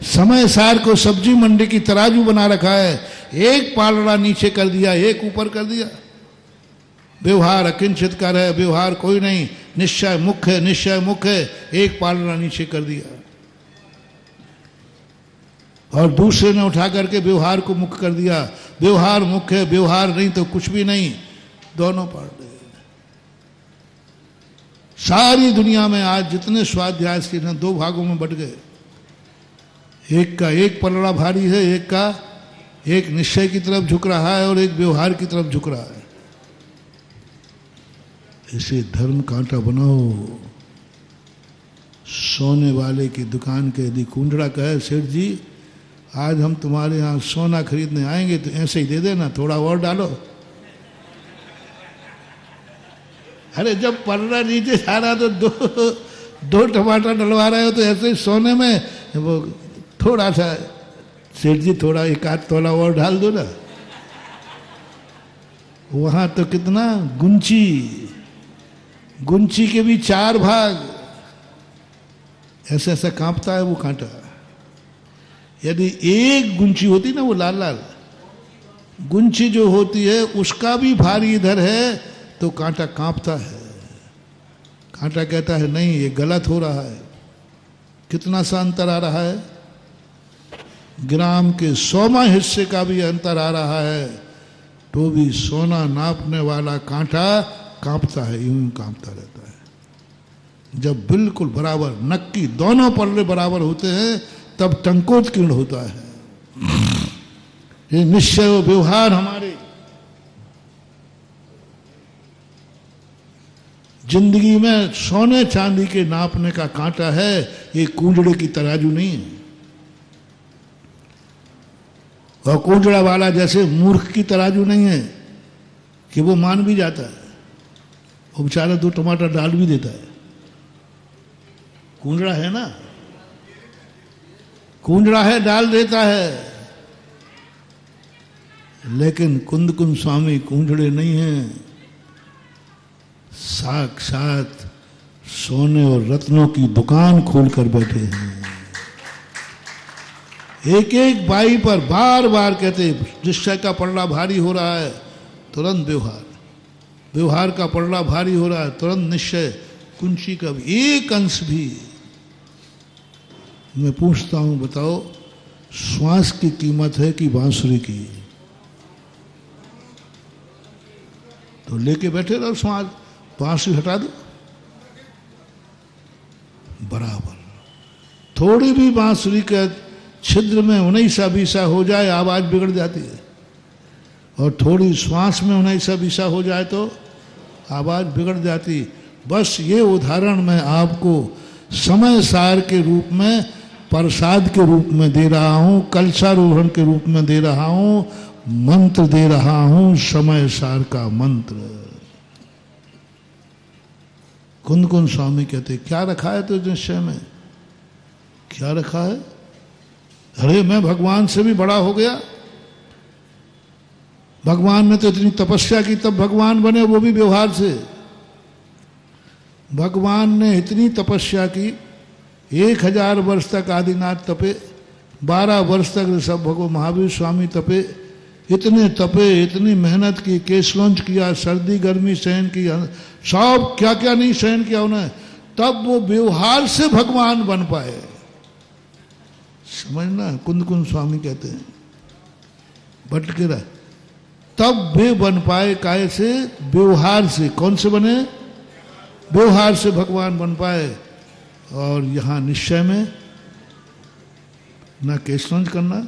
[SPEAKER 7] समय सार को सब्जी मंडी की तराजू बना रखा है। एक पालड़ा नीचे कर दिया, एक ऊपर कर दिया। व्यवहार अकिंचित कर है, व्यवहार कोई नहीं, निश्चय मुख्य है, निश्चय मुख्य है, एक पालड़ा नीचे कर दिया। और दूसरे ने उठा करके व्यवहार को मुख्य कर दिया। व्यवहार मुख्य है, व्यवहार नहीं तो कुछ भी नहीं, दोनों पालड़े। सारी दुनिया में आज जितने स्वाध्याय के हैं दो भागों में बट गए। एक का एक पलड़ा भारी है, एक निश्चय की तरफ झुक रहा है और एक व्यवहार की तरफ झुक रहा है। इसे धर्म कांटा बनाओ, सोने वाले की दुकान के यदि कुंजड़ा कहे सेठ जी आज हम तुम्हारे यहाँ सोना खरीदने आएंगे तो ऐसे ही दे देना, थोड़ा और डालो। अरे जब पल्ला नीचे जा रहा तो दो टमाटर डलवा रहे हो तो ऐसे ही सोने में वो थोड़ा सा सेठ जी थोड़ा एक आध तोला और डाल दो ना। वहां तो कितना गुंची के भी 4 भाग, ऐसा ऐसा कांपता है वो कांटा। यदि एक गुंची होती ना वो लाल लाल गुंची जो होती है उसका भी भारी इधर है तो कांटा कांपता है। कांटा कहता है नहीं ये गलत हो रहा है। कितना सा अंतर आ रहा है, ग्राम के 100वां हिस्से का भी अंतर आ रहा है, तो भी सोना नापने वाला कांटा कांपता है, यूं ही कांपता रहता है। जब बिल्कुल बराबर नक्की दोनों पल्ले बराबर होते हैं तब टंकोत्कीर्ण होता है। ये निश्चय व व्यवहार हमारे जिंदगी में सोने चांदी के नापने का कांटा है, ये कुंजड़े की तराजू नहीं है। और कुंजड़ा वाला जैसे मूर्ख की तराजू नहीं है कि वो मान भी जाता है, वो बेचारा 2 टमाटर डाल भी देता है। कुंजड़ा है ना, कुंजड़ा है डाल देता है, लेकिन कुंदकुंद स्वामी कुंजड़े नहीं हैं, साक्षात सोने और रत्नों की दुकान खोलकर बैठे हैं। एक एक बाई पर बार बार कहते निश्चय का पल्ला भारी हो रहा है तुरंत व्यवहार, व्यवहार का पल्ला भारी हो रहा है तुरंत निश्चय, कुंची का भी एक अंश भी। मैं पूछता हूं बताओ श्वास की कीमत है कि बांसुरी की? तो लेके बैठे रहो श्वास, बांसुरी हटा दो बराबर। थोड़ी भी बांसुरी के छिद्र में 19-20 हो जाए आवाज बिगड़ जाती है, और थोड़ी श्वास में 19-20 हो जाए तो आवाज बिगड़ जाती। बस ये उदाहरण मैं आपको समय सार के रूप में, प्रसाद के रूप में दे रहा हूं, कलशारोहण के रूप में दे रहा हूं, मंत्र दे रहा हूं, समय सार का मंत्र। कुंदकुंद स्वामी कहते क्या रखा है तो निश्चय में, क्या रखा है? अरे मैं भगवान से भी बड़ा हो गया, भगवान ने तो इतनी तपस्या की तब भगवान बने, वो भी व्यवहार से। भगवान ने इतनी तपस्या की, 1000 वर्ष तक आदिनाथ तपे, 12 वर्ष तक सब भगवान महावीर स्वामी तपे, इतने तपे, इतनी मेहनत की, केसलॉन्च किया, सर्दी गर्मी सहन की, सब क्या क्या नहीं सहन किया उन्हें, तब वो व्यवहार से भगवान बन पाए। समझना, कुंदकुंद स्वामी कहते हैं भटके रहा, तब वे बन पाए काय से? व्यवहार से। कौन से बने? व्यवहार से भगवान बन पाए। और यहां निश्चय में ना केसलॉन्च करना,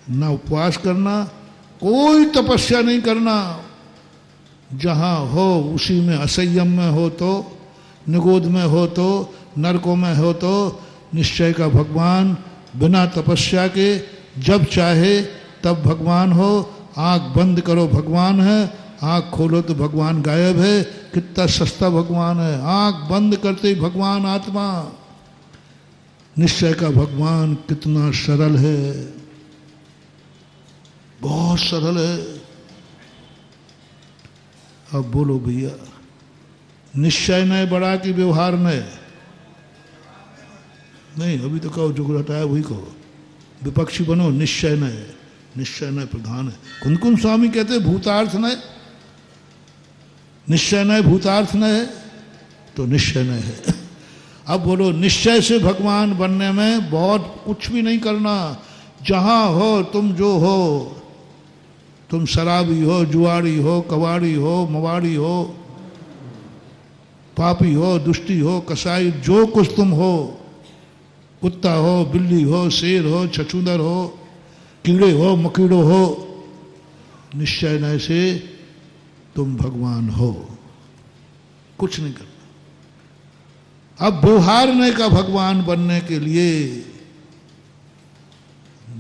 [SPEAKER 7] ना उपवास करना, कोई तपस्या नहीं करना, जहां हो उसी में, असंयम में हो तो, निगोद में हो तो, नरकों में हो तो, निश्चय का भगवान बिना तपस्या के जब चाहे तब भगवान हो। आंख बंद करो भगवान है, आंख खोलो तो भगवान गायब है। कितना सस्ता भगवान है, आंख बंद करते ही भगवान आत्मा। निश्चय का भगवान कितना सरल है, बहुत सरल है। अब बोलो भैया, निश्चय न बड़ा कि व्यवहार न? नहीं, अभी तो कहो जो हटाया वही कहो, विपक्षी बनो। निश्चय न, निश्चय न प्रधान है। कुंदकुंद स्वामी कहते भूतार्थ न, निश्चय न भूतार्थ न है तो निश्चय न है। अब बोलो, निश्चय से भगवान बनने में बहुत कुछ भी नहीं करना। जहां हो तुम, जो हो तुम, शराबी हो, जुआरी हो, कबाड़ी हो, मवाड़ी हो, पापी हो, दुष्टी हो, कसाई, जो कुछ तुम हो, कुत्ता हो, बिल्ली हो, शेर हो, छछूंदर हो, कीड़े हो, मकीड़ो हो, निश्चय न से तुम भगवान हो। कुछ नहीं करना। अब व्यवहारने का भगवान बनने के लिए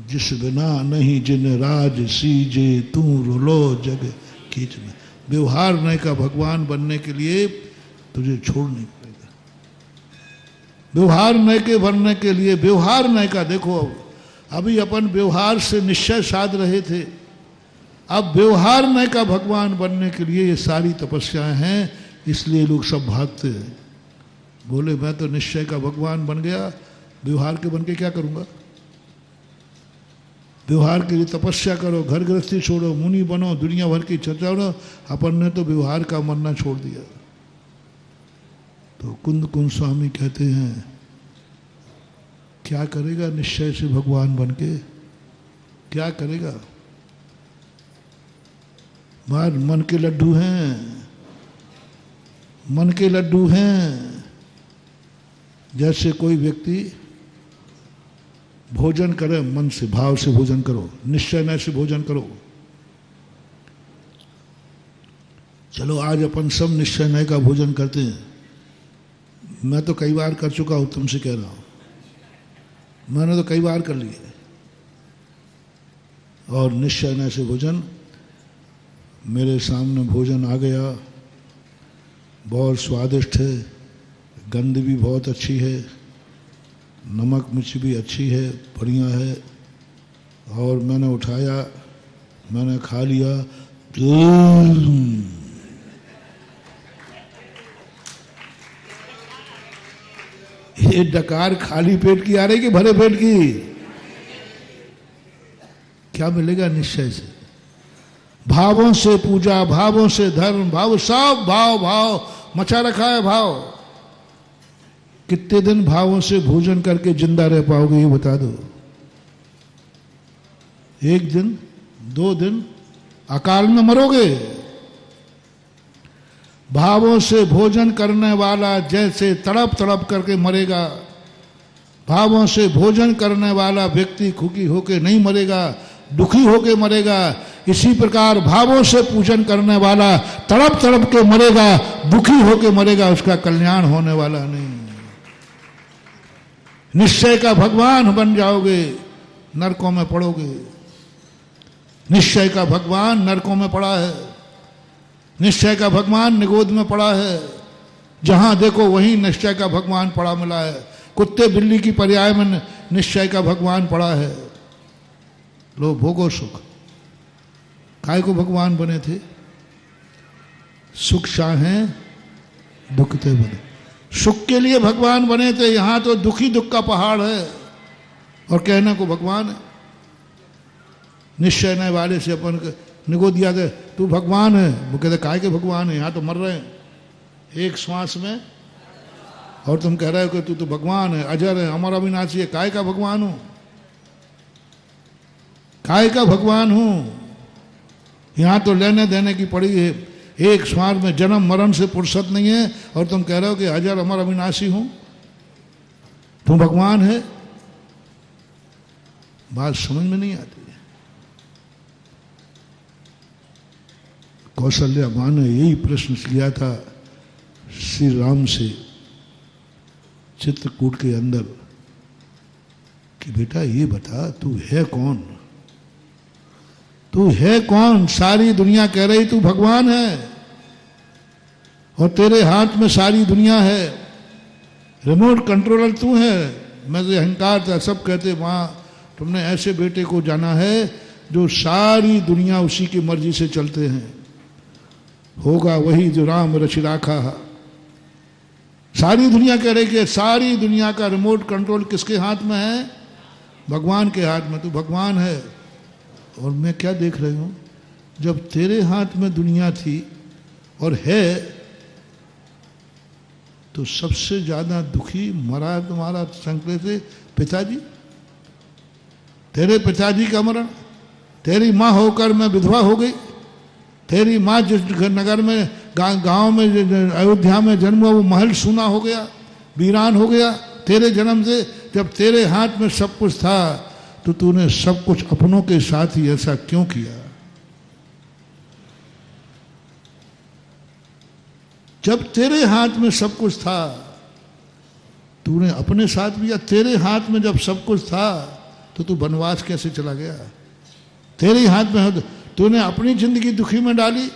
[SPEAKER 7] जिस बिना नहीं जिन राज सीजे तू रुलो जग खींच में, व्यवहारने का भगवान बनने के लिए तुझे छोड़नी पड़ेगा। व्यवहारने के बनने के लिए व्यवहारने का, देखो अभी अपन व्यवहार से निश्चय साध रहे थे, अब व्यवहारने का भगवान बनने के लिए ये सारी तपस्याएं हैं, इसलिए लोग सब भागते हैं। बोले मैं तो निश्चय का भगवान बन गया, व्यवहार के बन के क्या करूंगा? व्यवहार के लिए तपस्या करो, घर गृहस्थी छोड़ो, मुनि बनो, दुनिया भर की चर्चा करो। अपन ने तो व्यवहार का मरना छोड़ दिया। तो कुंद स्वामी कहते हैं क्या करेगा निश्चय से भगवान बन के, क्या करेगा? मन के लड्डू हैं, मन के लड्डू हैं। जैसे कोई व्यक्ति भोजन करे, मन से भाव से भोजन करो, निश्चय न से भोजन करो। चलो आज अपन सब निश्चय न का भोजन करते हैं। मैं तो कई बार कर चुका हूं, तुमसे कह रहा हूं, मैंने तो कई बार कर लिया। और निश्चय न से भोजन, मेरे सामने भोजन आ गया, बहुत स्वादिष्ट है, गंध भी बहुत अच्छी है, नमक मिर्च भी अच्छी है, बढ़िया है, और मैंने उठाया, मैंने खा लिया। ये डकार खाली पेट की आ रही कि भरे पेट की? क्या मिलेगा निश्चय से? भावों से पूजा, भावों से धर्म, भाव सब भाव भाव मचा रखा है। भाव कितने दिन भावों से भोजन करके जिंदा रह पाओगे ये बता दो? एक दिन, 2 दिन, अकाल में मरोगे। भावों से भोजन करने वाला जैसे तड़प तड़प करके मरेगा, भावों से भोजन करने वाला व्यक्ति खुकी होके नहीं मरेगा, दुखी होके मरेगा। इसी प्रकार भावों से पूजन करने वाला तड़प तड़प के मरेगा, दुखी होके मरेगा, उसका कल्याण होने वाला नहीं। निश्चय का भगवान बन जाओगे, नरकों में पड़ोगे। निश्चय का भगवान नरकों में पड़ा है, निश्चय का भगवान निगोद में पड़ा है। जहां देखो वहीं निश्चय का भगवान पड़ा मिला है। कुत्ते बिल्ली की पर्याय में निश्चय का भगवान पड़ा है। लो भोगो सुख। काय को भगवान बने थे? सुख चाहें दुखते बने। सुख के लिए भगवान बने थे, यहां तो दुखी दुख का पहाड़ है और कहने को भगवान है। निश्चय न वाले से अपन निगो दिया दे, तू भगवान है। वो कहते काय के भगवान है, यहां तो मर रहे हैं एक श्वास में, और तुम कह रहे हो कि तू तो भगवान है, अजर है, अमर अविनाशी है। काय का भगवान हूं? काय का भगवान हूं? यहां तो लेने देने की पड़ी है। एक श्वास में जन्म मरण से फुर्सत नहीं है और तुम कह रहे हो कि अजर अमर अविनाशी हूं, तुम भगवान है। बात समझ में नहीं आती। कौशल्या मां ने यही प्रश्न किया था श्री राम से चित्रकूट के अंदर कि बेटा ये बता, तू है कौन? तू है कौन? सारी दुनिया कह रही तू भगवान है और तेरे हाथ में सारी दुनिया है, रिमोट कंट्रोलर तू है। मैं तो अहंकार था, सब कहते मां तुमने ऐसे बेटे को जाना है जो सारी दुनिया उसी की मर्जी से चलते हैं, होगा वही जो राम रचि राखा। सारी दुनिया कह रही कि सारी दुनिया का रिमोट कंट्रोल किसके हाथ में है? भगवान के हाथ में। तू भगवान है। और मैं क्या देख रही हूं, जब तेरे हाथ में दुनिया थी और है, तो सबसे ज्यादा दुखी मरा तुम्हारा संकल्प से पिताजी। तेरे पिताजी का मरण, तेरी मां होकर मैं विधवा हो गई, तेरी मां जिस नगर में गांव में अयोध्या में जन्म हुआ वो महल सूना हो गया, वीरान हो गया तेरे जन्म से। जब तेरे हाथ में सब कुछ था तो तूने सब कुछ अपनों के साथ ही ऐसा क्यों किया? जब तेरे हाथ में सब कुछ था तूने अपने साथ भी किया। तेरे हाथ में जब सब कुछ था तो तू वनवास कैसे चला गया? तेरे ही हाथ में तूने अपनी जिंदगी दुखी में डाली,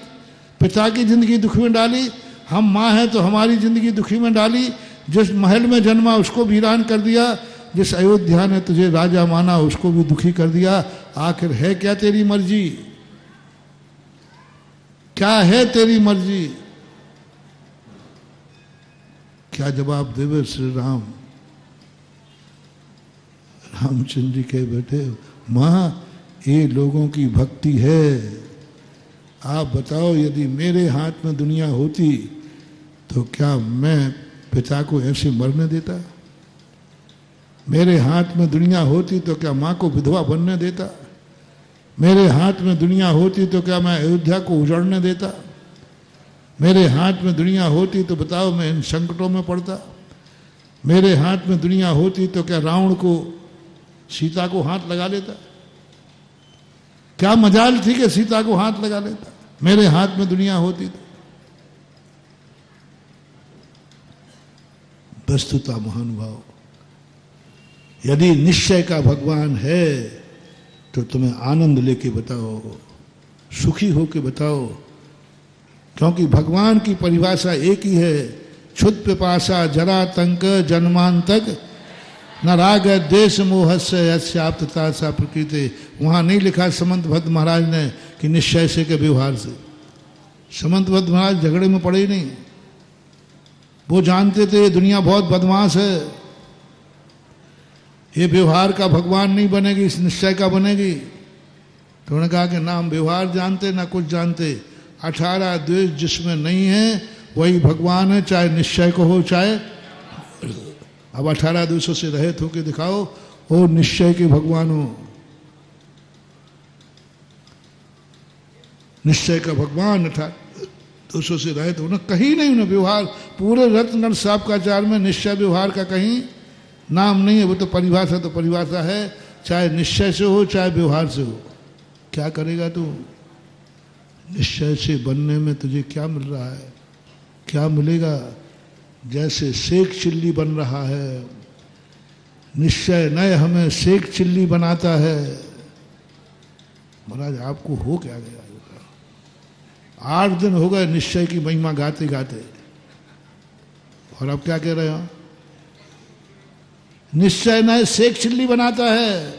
[SPEAKER 7] पिता की जिंदगी दुखी में डाली, हम माँ हैं तो हमारी जिंदगी दुखी में डाली। जिस महल में जन्मा उसको वीरान कर दिया, जिस अयोध्या ने तुझे राजा माना उसको भी दुखी कर दिया। आखिर है क्या तेरी मर्जी? क्या है तेरी मर्जी? क्या जवाब देवे श्री राम? रामचंद्र जी कहे बेटे माँ ये लोगों की भक्ति है। आप बताओ यदि मेरे हाथ में दुनिया होती तो क्या मैं पिता को ऐसे मरने देता? मेरे हाथ में दुनिया होती तो क्या माँ को विधवा बनने देता? मेरे हाथ में दुनिया होती तो क्या मैं अयोध्या को उजड़ने देता? मेरे हाथ में दुनिया होती तो बताओ मैं इन संकटों में पड़ता? मेरे हाथ में दुनिया होती तो क्या रावण को सीता को हाथ लगा लेता? क्या मजाल थी कि सीता को हाथ लगा लेता? मेरे हाथ में दुनिया होती तो। वस्तुता महानुभाव, यदि निश्चय का भगवान है तो तुम्हें आनंद लेके बताओ, सुखी होके बताओ। क्योंकि भगवान की परिभाषा एक ही है, क्षुद्र पिपासा जरा तंक जन्मांतक न राग देश मोहस्य यस्याप्तता सा प्रकृति। वहां नहीं लिखा समंत भद्र महाराज ने कि निश्चय से के व्यवहार से। समंत भद्र महाराज झगड़े में पड़े ही नहीं, वो जानते थे दुनिया बहुत बदमाश है, ये व्यवहार का भगवान नहीं बनेगी, इस निश्चय का बनेगी। तो उन्होंने कहा कि ना हम व्यवहार जानते ना कुछ जानते, 18 द्वेष जिसमें नहीं है वही भगवान है, चाहे निश्चय को हो चाहे। अब 18 द्वेषों से रहित होकर दिखाओ, वो निश्चय के भगवान हो। निश्चय का भगवान 18 द्वेषों से रहित होना कहीं नहीं। उन्हें व्यवहार पूरे रत्न साहब का चार में निश्चय व्यवहार का कहीं नाम नहीं है। वो तो परिभाषा है, चाहे निश्चय से हो चाहे व्यवहार से हो। क्या करेगा तू? निश्चय से बनने में तुझे क्या मिल रहा है? क्या मिलेगा? जैसे सेक चिल्ली बन रहा है, निश्चय नए हमें सेक चिल्ली बनाता है। महाराज आपको हो क्या गया? 8 दिन हो गए निश्चय की महिमा गाते गाते, और अब क्या कह रहे हो? निश्चय नए सेक चिल्ली बनाता है।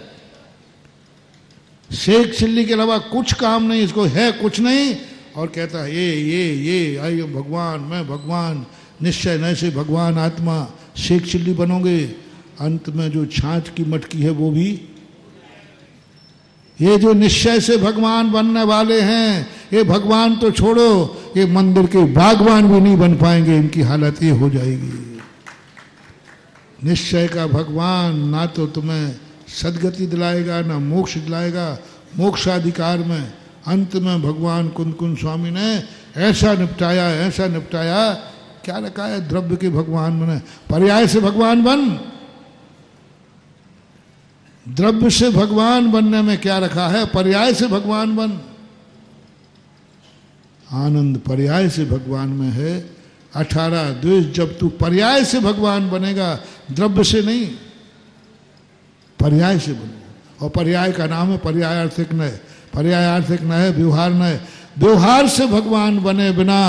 [SPEAKER 7] सेक चिल्ली के अलावा कुछ काम नहीं, इसको है कुछ नहीं, और कहता है ये आई भगवान, मैं भगवान। निश्चय नए से भगवान आत्मा सेक चिल्ली बनोगे, अंत में जो छाछ की मटकी है वो भी। ये जो निश्चय से भगवान बनने वाले हैं, ये भगवान तो छोड़ो, ये मंदिर के बागवान भी नहीं बन पाएंगे, इनकी हालत ये हो जाएगी। निश्चय का भगवान ना तो तुम्हें सदगति दिलाएगा ना मोक्ष दिलाएगा। मोक्षाधिकार में अंत में भगवान कुंद कुंद स्वामी ने ऐसा निपटाया, क्या रखा है? द्रव्य के भगवान बने, पर्याय से भगवान बन। द्रव्य से भगवान बनने में क्या रखा है? पर्याय से भगवान बन। आनंद पर्याय से भगवान में है। 18 द्वेष जब तू पर्याय से भगवान बनेगा, द्रव्य से नहीं, पर्याय से बनेगा। और पर्याय का नाम है पर्यायार्थिक नय। पर्यायार्थिक न है व्यवहार न है। व्यवहार से भगवान बने बिना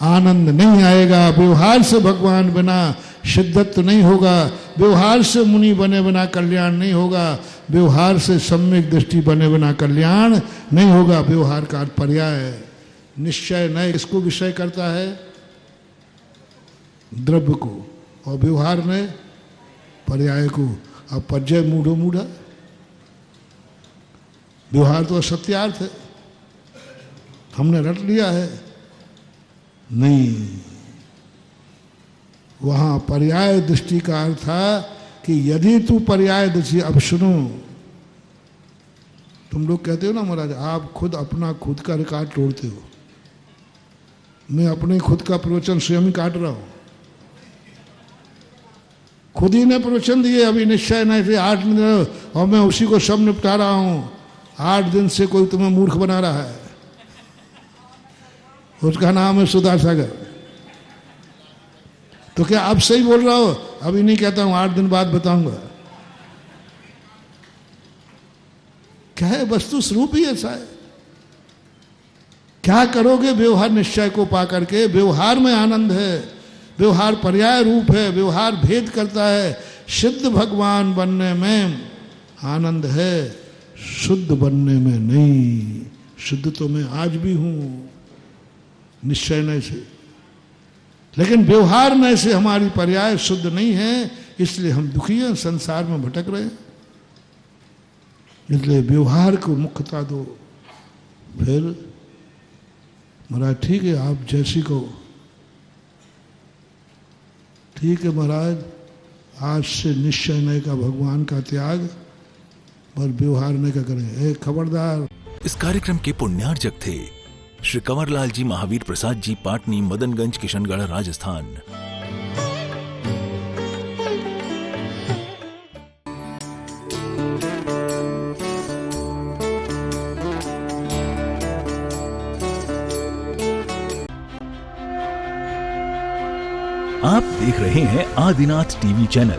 [SPEAKER 7] आनंद नहीं आएगा। व्यवहार से भगवान बिना शिद्धत्व नहीं होगा। व्यवहार से मुनि बने बिना कल्याण नहीं होगा। व्यवहार से सम्यक दृष्टि बने बिना कल्याण नहीं होगा। व्यवहार का पर्याय है। निश्चय नय इसको विषय करता है, द्रव्य को, और व्यवहार ने पर्याय को। अब पर्याय मूढ़ो मूढ़ा, व्यवहार तो सत्यार्थ है, हमने रट लिया है। नहीं, वहां पर्याय दृष्टि का अर्थ था कि यदि तू पर्याय दृष्टि। अब सुनो, तुम लोग कहते हो ना महाराज आप खुद अपना खुद का रिकॉर्ड तोड़ते हो। मैं अपने खुद का प्रवचन स्वयं ही काट रहा हूं। खुद ही ने प्रवचन दिए अभी निश्चय नहीं थे 8 दिन, और मैं उसी को सब निपटा रहा हूं। 8 दिन से कोई तुम्हें मूर्ख बना रहा है, उसका नाम है सुधा सागर। तो क्या अब सही बोल रहा हो? अभी नहीं कहता हूं, 8 दिन बाद बताऊंगा। क्या है, वस्तु स्वरूप ही ऐसा है। क्या करोगे व्यवहार निश्चय को पा करके? व्यवहार में आनंद है, व्यवहार पर्याय रूप है, व्यवहार भेद करता है। सिद्ध भगवान बनने में आनंद है, शुद्ध बनने में नहीं। शुद्ध तो मैं आज भी हूं निश्चय नय से, लेकिन व्यवहार नय से हमारी पर्याय शुद्ध नहीं है, इसलिए हम दुखी हैं, संसार में भटक रहे हैं। इसलिए व्यवहार को मुख्यता दो। फिर महाराज ठीक है, आप जैसी को ठीक है महाराज, आज से निश्चय नय का भगवान का त्याग और व्यवहार नय का करें। खबरदार।
[SPEAKER 1] इस कार्यक्रम के पुण्यार्जक थे श्री कंवरलाल जी महावीर प्रसाद जी, पाटनी, मदनगंज, किशनगढ़, राजस्थान। आप देख रहे हैं आदिनाथ टीवी चैनल।